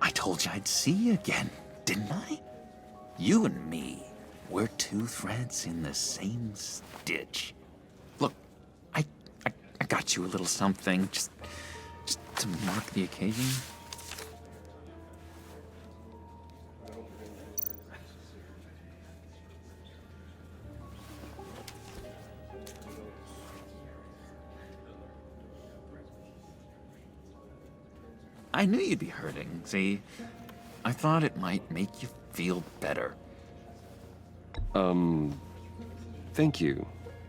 I told you I'd see you again, didn't I? You and me, we're two threads in the same stitch. Look, I got you a little something, just to mark the occasion. I knew you'd be hurting, see? I thought it might make you feel better. Thank you,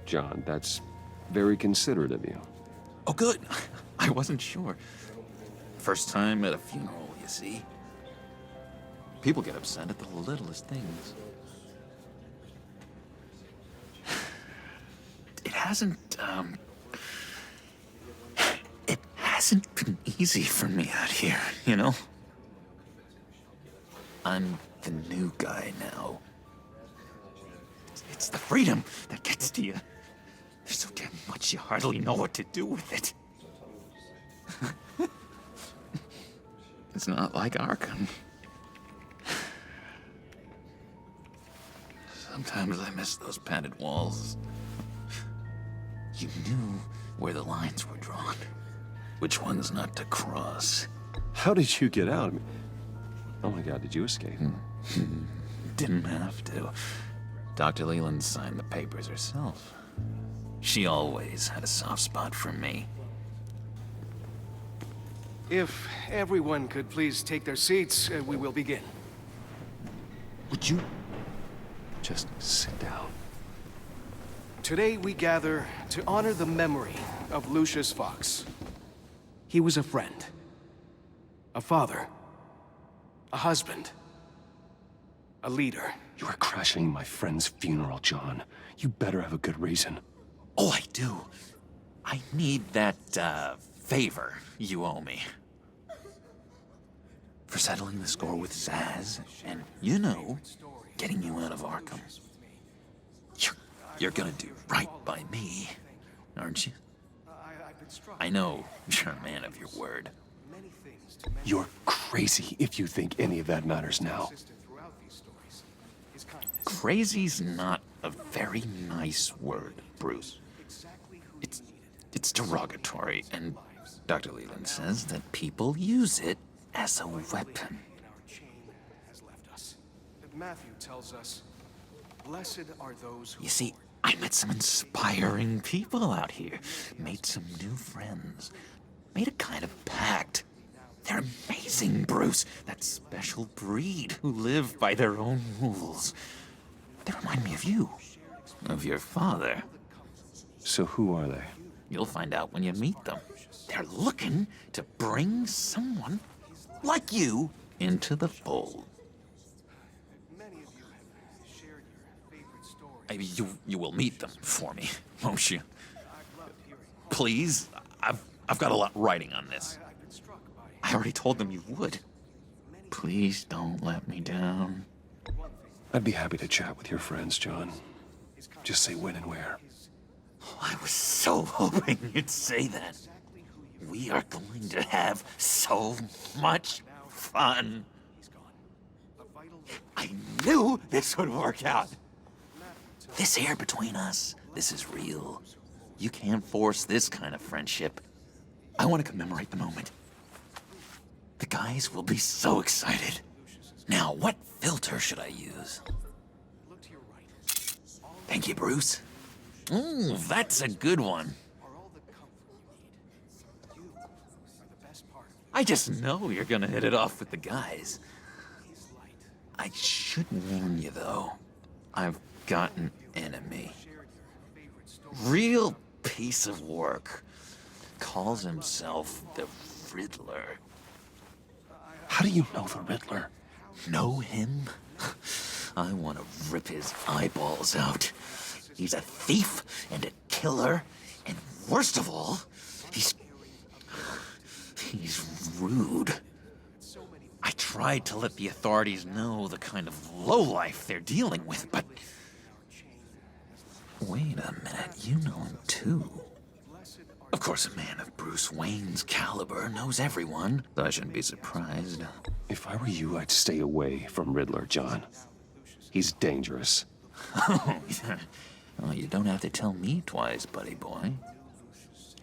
John. That's very considerate of you. Oh, good. I wasn't sure. First time at a funeral, you see. People get upset at the littlest things. It hasn't been easy for me out here, you know? I'm the new guy now. It's the freedom that gets to you. There's so damn much you hardly know what to do with it. It's not like Arkham. Sometimes I miss those padded walls. You knew where the lines were drawn, which ones not to cross. How did you get out? Oh my God, did you escape? Didn't have to. Dr. Leland signed the papers herself. She always had a soft spot for me. If everyone could please take their seats, we will begin. Would you just sit down? Today we gather to honor the memory of Lucius Fox. He was a friend, a father, a husband, a leader. You are crashing my friend's funeral, John. You better have a good reason. Oh, I do. I need that, favor you owe me. For settling the score with Zsasz, and, you know, getting you out of Arkham. You're gonna do right by me, aren't you? I know you're a man of your word. You're crazy if you think any of that matters now. Crazy's not a very nice word, Bruce. It's derogatory, and Dr. Leland says that people use it as a weapon. Matthew tells us, blessed are those who... You see, I met some inspiring people out here. Made some new friends. Made a kind of pact. They're amazing, Bruce. That special breed who live by their own rules. They remind me of you. Of your father. So who are they? You'll find out when you meet them. They're looking to bring someone like you into the fold. You will meet them for me, won't you? Please? I've got a lot writing on this. I already told them you would. Please don't let me down. I'd be happy to chat with your friends, John. Just say when and where. I was so hoping you'd say that. We are going to have so much fun. I knew this would work out. This air between us, this is real. You can't force this kind of friendship. I want to commemorate the moment. The guys will be so excited. Now, what filter should I use? Thank you, Bruce. Ooh, that's a good one. I just know you're gonna hit it off with the guys. I should warn you, though. I've got an enemy. Real piece of work. Calls himself the Riddler. How do you know the Riddler? Know him? I want to rip his eyeballs out. He's a thief and a killer, and worst of all, he's rude. I tried to let the authorities know the kind of lowlife they're dealing with, but... Wait a minute, you know him too. Of course, a man of Bruce Wayne's caliber knows everyone, so I shouldn't be surprised. If I were you, I'd stay away from Riddler, John. He's dangerous. Well, you don't have to tell me twice, buddy boy.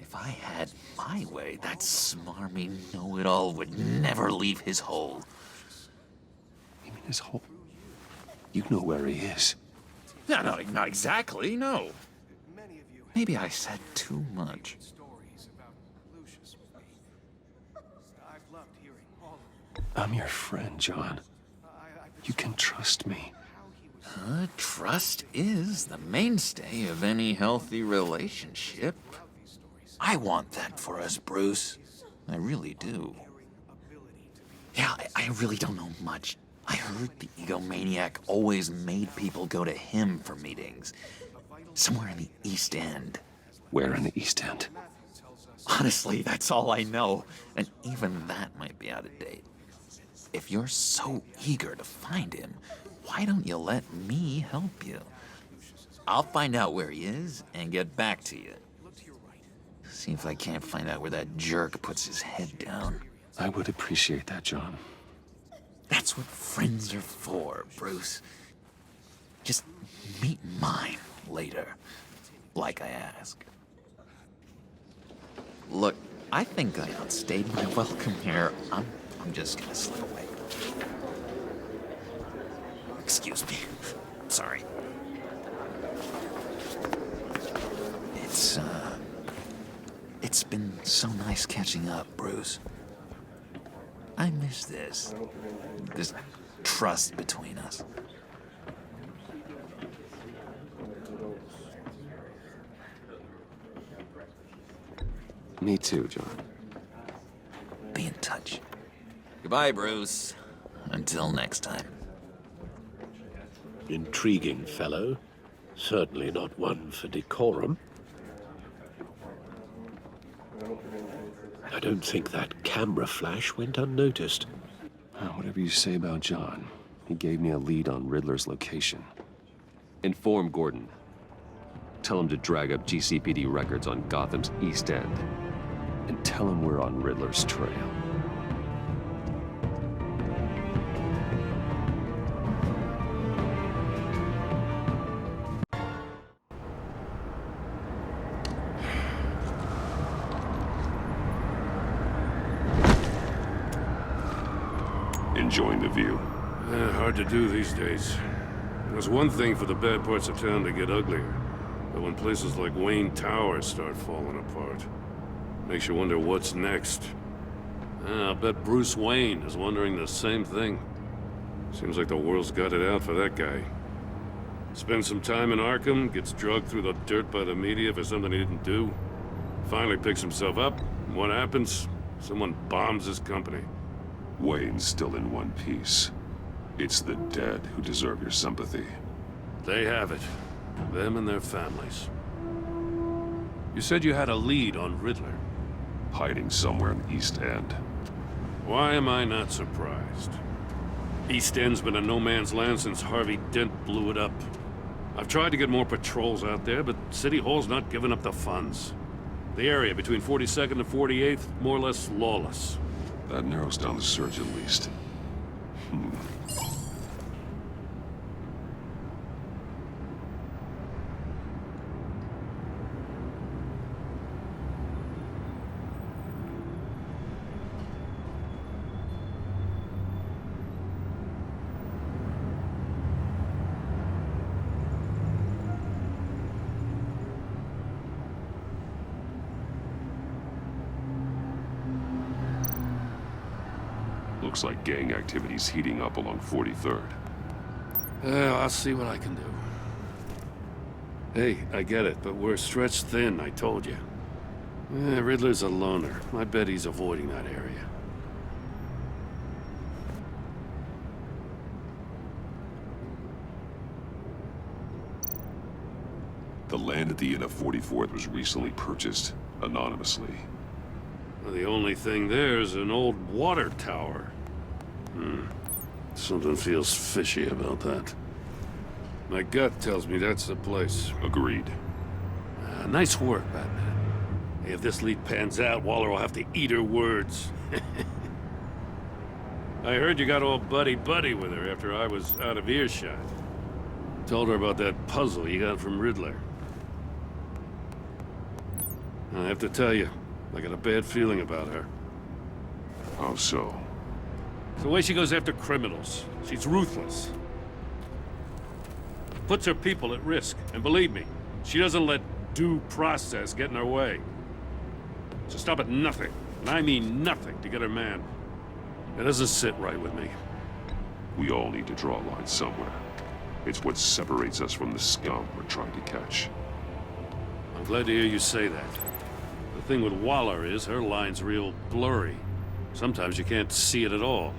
If I had my way, that smarmy know-it-all would never leave his hole. You mean his hole? You know where he is. No, not exactly, no. Maybe I said too much. I'm your friend, John. You can trust me. Trust is the mainstay of any healthy relationship. I want that for us, Bruce. I really do. Yeah, I really don't know much. I heard the egomaniac always made people go to him for meetings. Somewhere in the East End. Where in the East End? Honestly, that's all I know. And even that might be out of date. If you're so eager to find him, why don't you let me help you? I'll find out where he is and get back to you. See if I can't find out where that jerk puts his head down. I would appreciate that, John. That's what friends are for, Bruce. Just meet mine later, like I asked. Look, I think I outstayed my welcome here. I'm just gonna slip away. Excuse me. Sorry. It's been so nice catching up, Bruce. I miss this trust between us. Me too, John. Be in touch. Goodbye, Bruce. Until next time. Intriguing fellow. Certainly not one for decorum. I don't think that camera flash went unnoticed. Whatever you say about John, he gave me a lead on Riddler's location. Inform Gordon. Tell him to drag up GCPD records on Gotham's East End. And tell him we're on Riddler's trail. Enjoying the view. Hard to do these days. It's one thing for the bad parts of town to get uglier, but when places like Wayne Tower start falling apart, makes you wonder what's next. I'll bet Bruce Wayne is wondering the same thing. Seems like the world's got it out for that guy. Spends some time in Arkham, gets drugged through the dirt by the media for something he didn't do. Finally picks himself up, and what happens? Someone bombs his company. Wayne's still in one piece. It's the dead who deserve your sympathy. They have it. Them and their families. You said you had a lead on Riddler. Hiding somewhere in the East End. Why am I not surprised? East End's been a no-man's land since Harvey Dent blew it up. I've tried to get more patrols out there, but City Hall's not giving up the funds. The area between 42nd and 48th, more or less lawless. That narrows down the search at least. Looks like gang activity's heating up along 43rd. I'll see what I can do. Hey, I get it, but we're stretched thin, I told you. Riddler's a loner. I bet he's avoiding that area. The land at the end of 44th was recently purchased, anonymously. Well, the only thing there is an old water tower. Something feels fishy about that. My gut tells me that's the place. Agreed. Nice work, Batman. Hey, if this lead pans out, Waller will have to eat her words. I heard you got all buddy-buddy with her after I was out of earshot. Told her about that puzzle you got from Riddler. I have to tell you, I got a bad feeling about her. How so? The way she goes after criminals. She's ruthless. Puts her people at risk. And believe me, she doesn't let due process get in her way. She'll stop at nothing, and I mean nothing, to get her man. It doesn't sit right with me. We all need to draw a line somewhere. It's what separates us from the scum we're trying to catch. I'm glad to hear you say that. The thing with Waller is her line's real blurry. Sometimes you can't see it at all.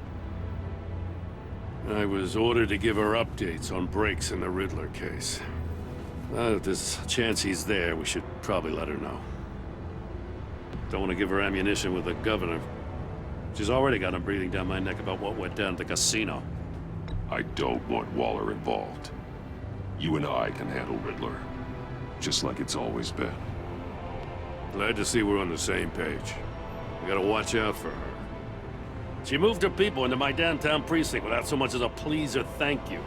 I was ordered to give her updates on breaks in the Riddler case. If there's a chance he's there, we should probably let her know. Don't want to give her ammunition with the governor. She's already got him breathing down my neck about what went down at the casino. I don't want Waller involved. You and I can handle Riddler, just like it's always been. Glad to see we're on the same page. We gotta watch out for her. She moved her people into my downtown precinct without so much as a please or thank you.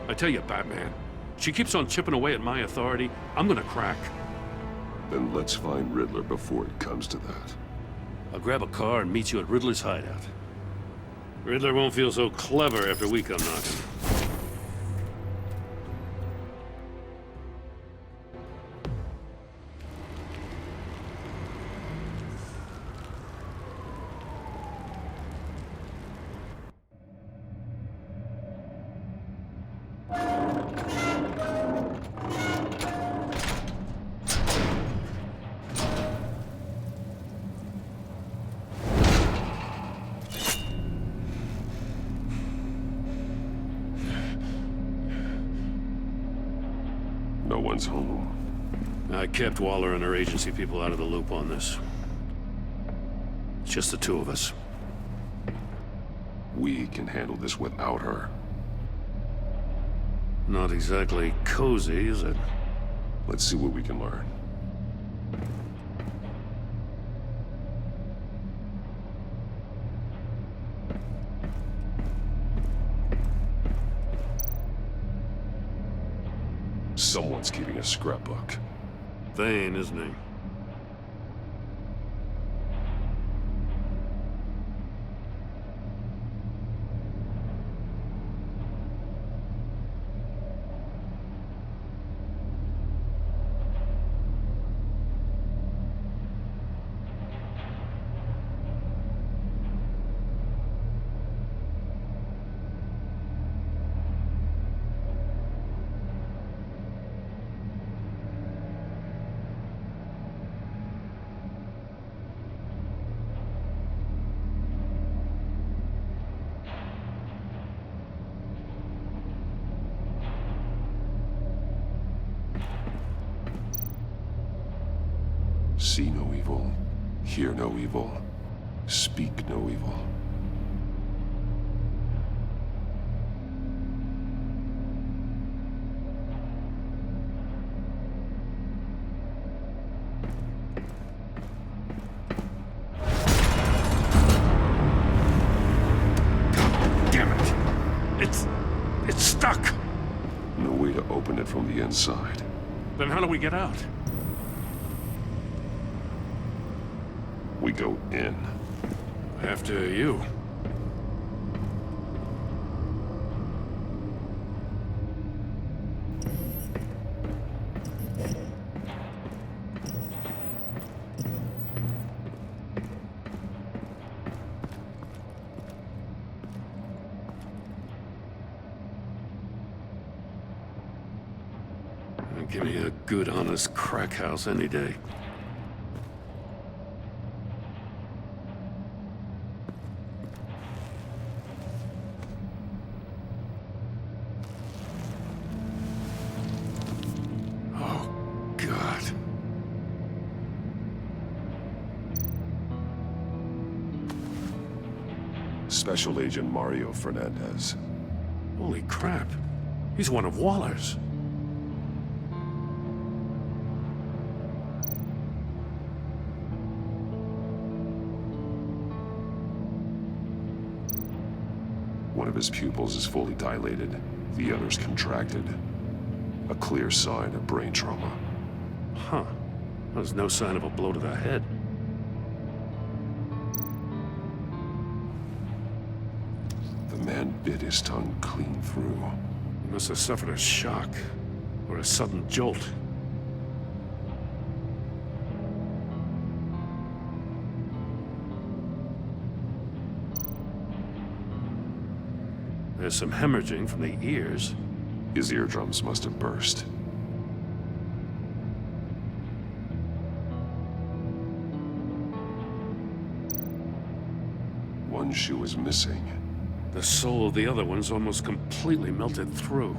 I tell you, Batman, she keeps on chipping away at my authority, I'm gonna crack. Then let's find Riddler before it comes to that. I'll grab a car and meet you at Riddler's hideout. Riddler won't feel so clever after we come knocking. No one's home. I kept Waller and her agency people out of the loop on this. It's just the two of us. We can handle this without her. Not exactly cozy, is it? Let's see what we can learn. Someone's keeping a scrapbook. Thane, isn't he? See no evil, hear no evil, speak no evil. God damn it! It's stuck! No way to open it from the inside. Then how do we get out? We go in. After you. Give me a good, honest crack house any day. Special Agent Mario Fernandez. Holy crap. He's one of Waller's. One of his pupils is fully dilated, the other's contracted. A clear sign of brain trauma. Huh. There's no sign of a blow to the head. The man bit his tongue clean through. He must have suffered a shock, or a sudden jolt. There's some hemorrhaging from the ears. His eardrums must have burst. One shoe is missing. The soul of the other one's almost completely melted through.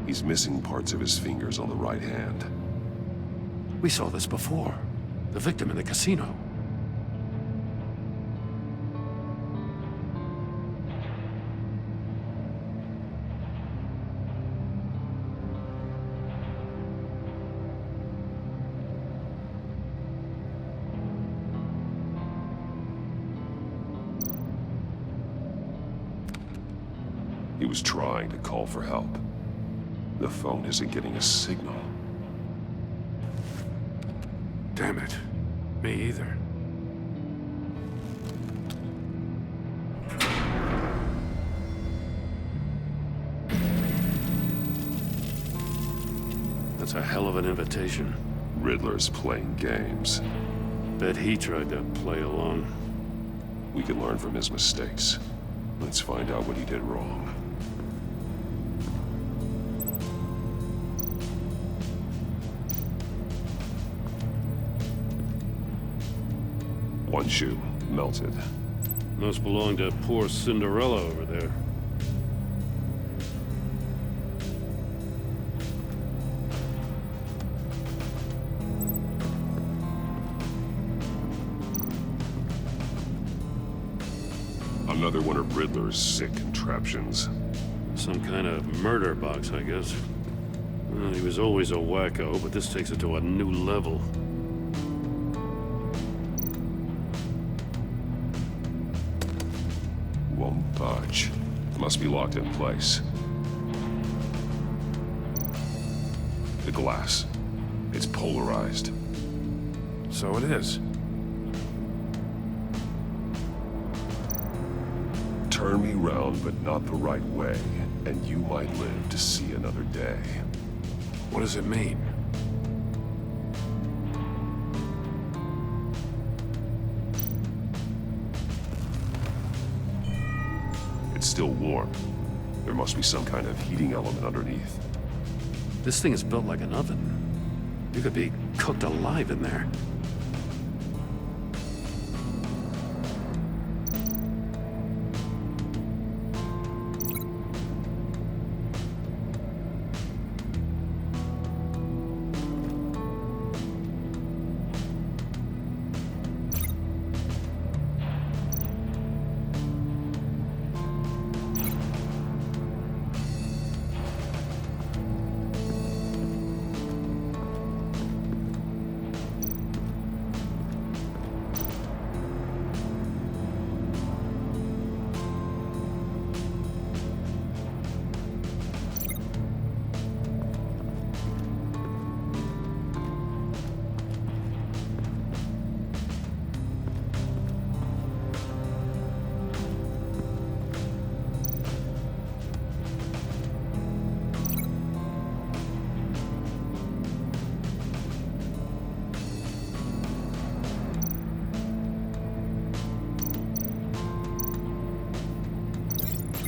He's missing parts of his fingers on the right hand. We saw this before. The victim in the casino. He was trying to call for help. The phone isn't getting a signal. Damn it. Me either. That's a hell of an invitation. Riddler's playing games. Bet he tried to play along. We can learn from his mistakes. Let's find out what he did wrong. One shoe, melted. Must belong to poor Cinderella over there. Another one of Riddler's sick contraptions. Some kind of murder box, I guess. Well, he was always a wacko, but this takes it to a new level. Won't budge. Must be locked in place. The glass. It's polarized. So it is. Turn me round, but not the right way, and you might live to see another day. What does it mean? It's still warm. There must be some kind of heating element underneath. This thing is built like an oven. You could be cooked alive in there.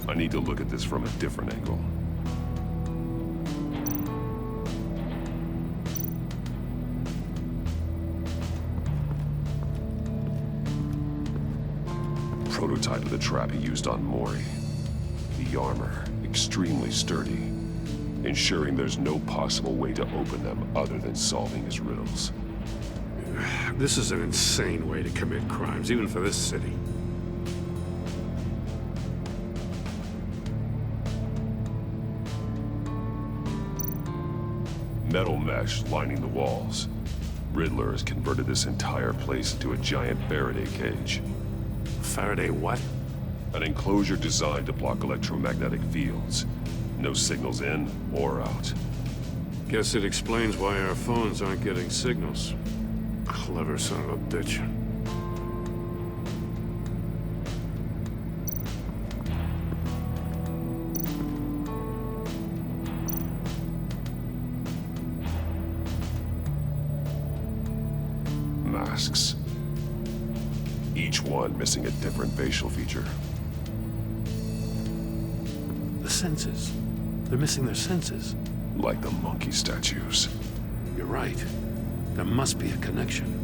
I need to look at this from a different angle. Prototype of the trap he used on Mori. The armor, extremely sturdy, ensuring there's no possible way to open them other than solving his riddles. This is an insane way to commit crimes, even for this city. Metal mesh lining the walls. Riddler has converted this entire place into a giant Faraday cage. Faraday what? An enclosure designed to block electromagnetic fields. No signals in or out. Guess it explains why our phones aren't getting signals. Clever son of a bitch. Masks. Each one missing a different facial feature. The senses. They're missing their senses. Like the monkey statues. You're right. There must be a connection.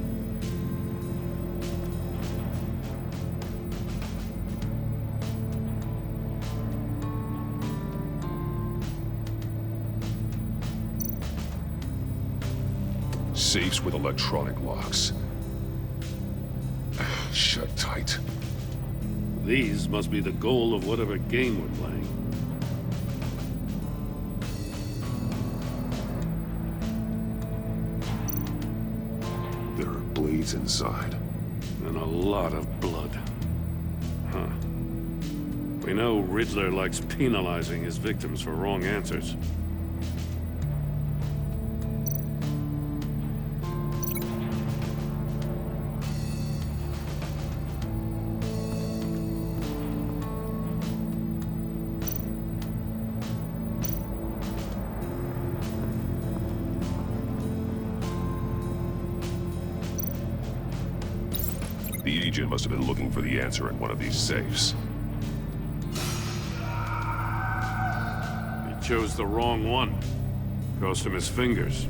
Safes with electronic locks. Shut tight. These must be the goal of whatever game we're playing. There are blades inside. And a lot of blood. Huh. We know Riddler likes penalizing his victims for wrong answers. The agent must have been looking for the answer in one of these safes. He chose the wrong one. Cost him his fingers.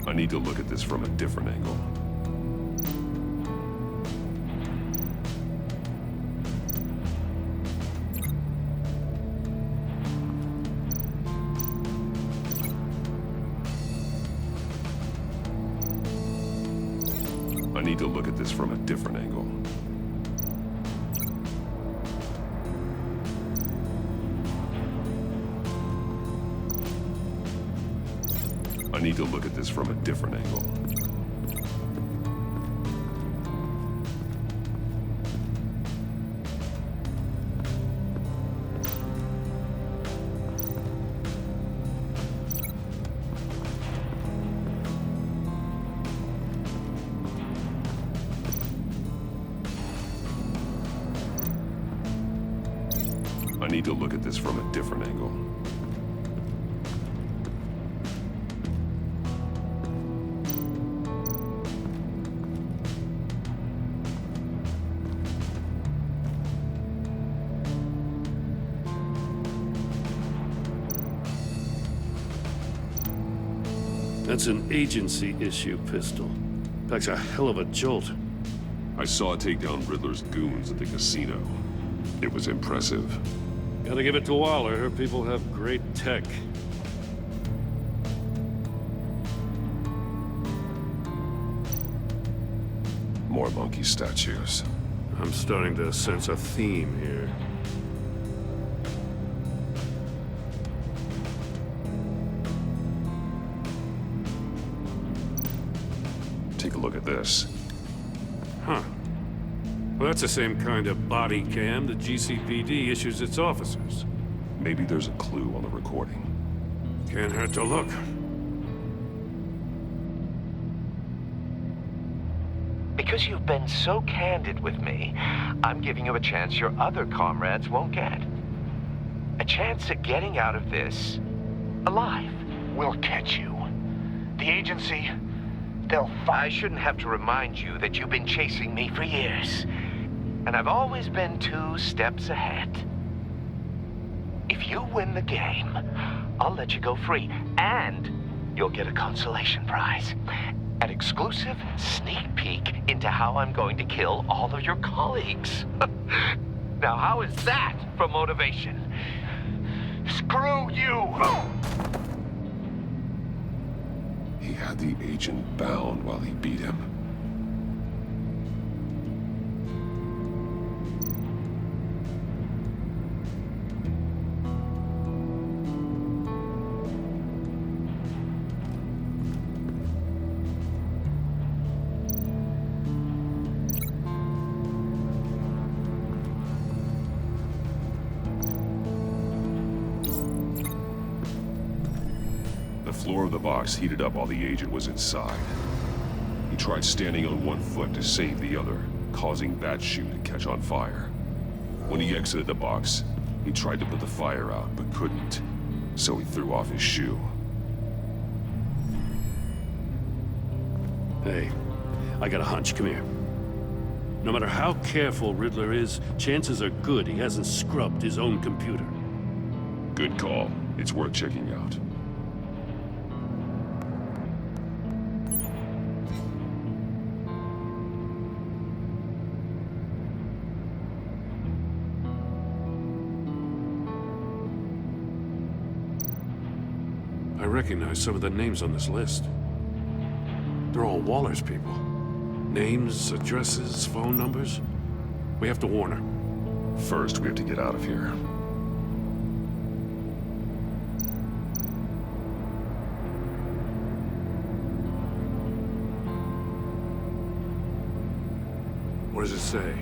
I need to look at this from a different angle. I need to look at this from a different angle. I need to look at this from a different angle. I need to look at this from a different angle. That's an agency-issue pistol. Packs a hell of a jolt. I saw it take down Riddler's goons at the casino. It was impressive. Gotta give it to Waller. Her people have great tech. More monkey statues. I'm starting to sense a theme here. Take a look at this. Huh. Well, that's the same kind of body cam the GCPD issues its officers. Maybe there's a clue on the recording. Can't hurt to look. Because you've been so candid with me, I'm giving you a chance your other comrades won't get. A chance at getting out of this alive. We'll catch you. The agency, they'll I shouldn't have to remind you that you've been chasing me for years. And I've always been 2 steps ahead. If you win the game, I'll let you go free, and you'll get a consolation prize. An exclusive sneak peek into how I'm going to kill all of your colleagues. Now, how is that for motivation? Screw you! He had the agent bound while he beat him. The floor of the box heated up while the agent was inside. He tried standing on one foot to save the other, causing that shoe to catch on fire. When he exited the box, he tried to put the fire out, but couldn't, so he threw off his shoe. Hey, I got a hunch. Come here. No matter how careful Riddler is, chances are good he hasn't scrubbed his own computer. Good call. It's worth checking out. I recognize some of the names on this list. They're all Waller's people. Names, addresses, phone numbers. We have to warn her. First, we have to get out of here. What does it say?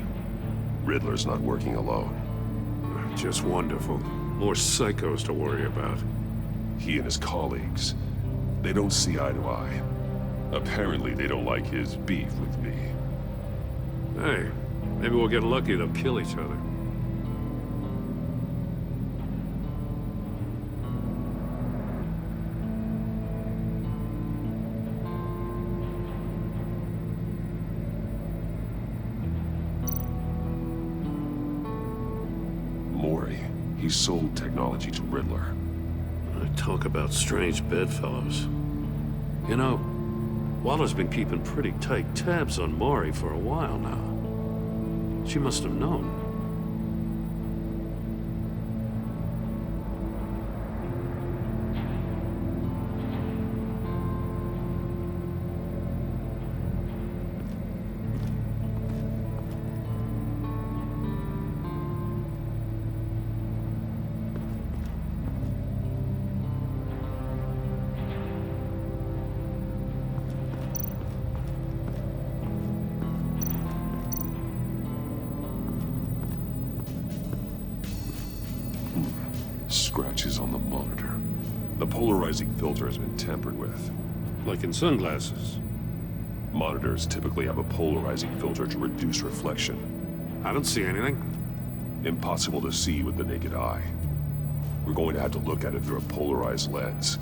Riddler's not working alone. Just wonderful. More psychos to worry about. He and his colleagues, they don't see eye to eye. Apparently, they don't like his beef with me. Hey, maybe we'll get lucky to kill each other. Mori, he sold technology to Riddler. Talk about strange bedfellows. You know, Waller's been keeping pretty tight tabs on Mori for a while now. She must have known. Scratches on the monitor. The polarizing filter has been tampered with. Like in sunglasses. Monitors typically have a polarizing filter to reduce reflection. I don't see anything. Impossible to see with the naked eye. We're going to have to look at it through a polarized lens.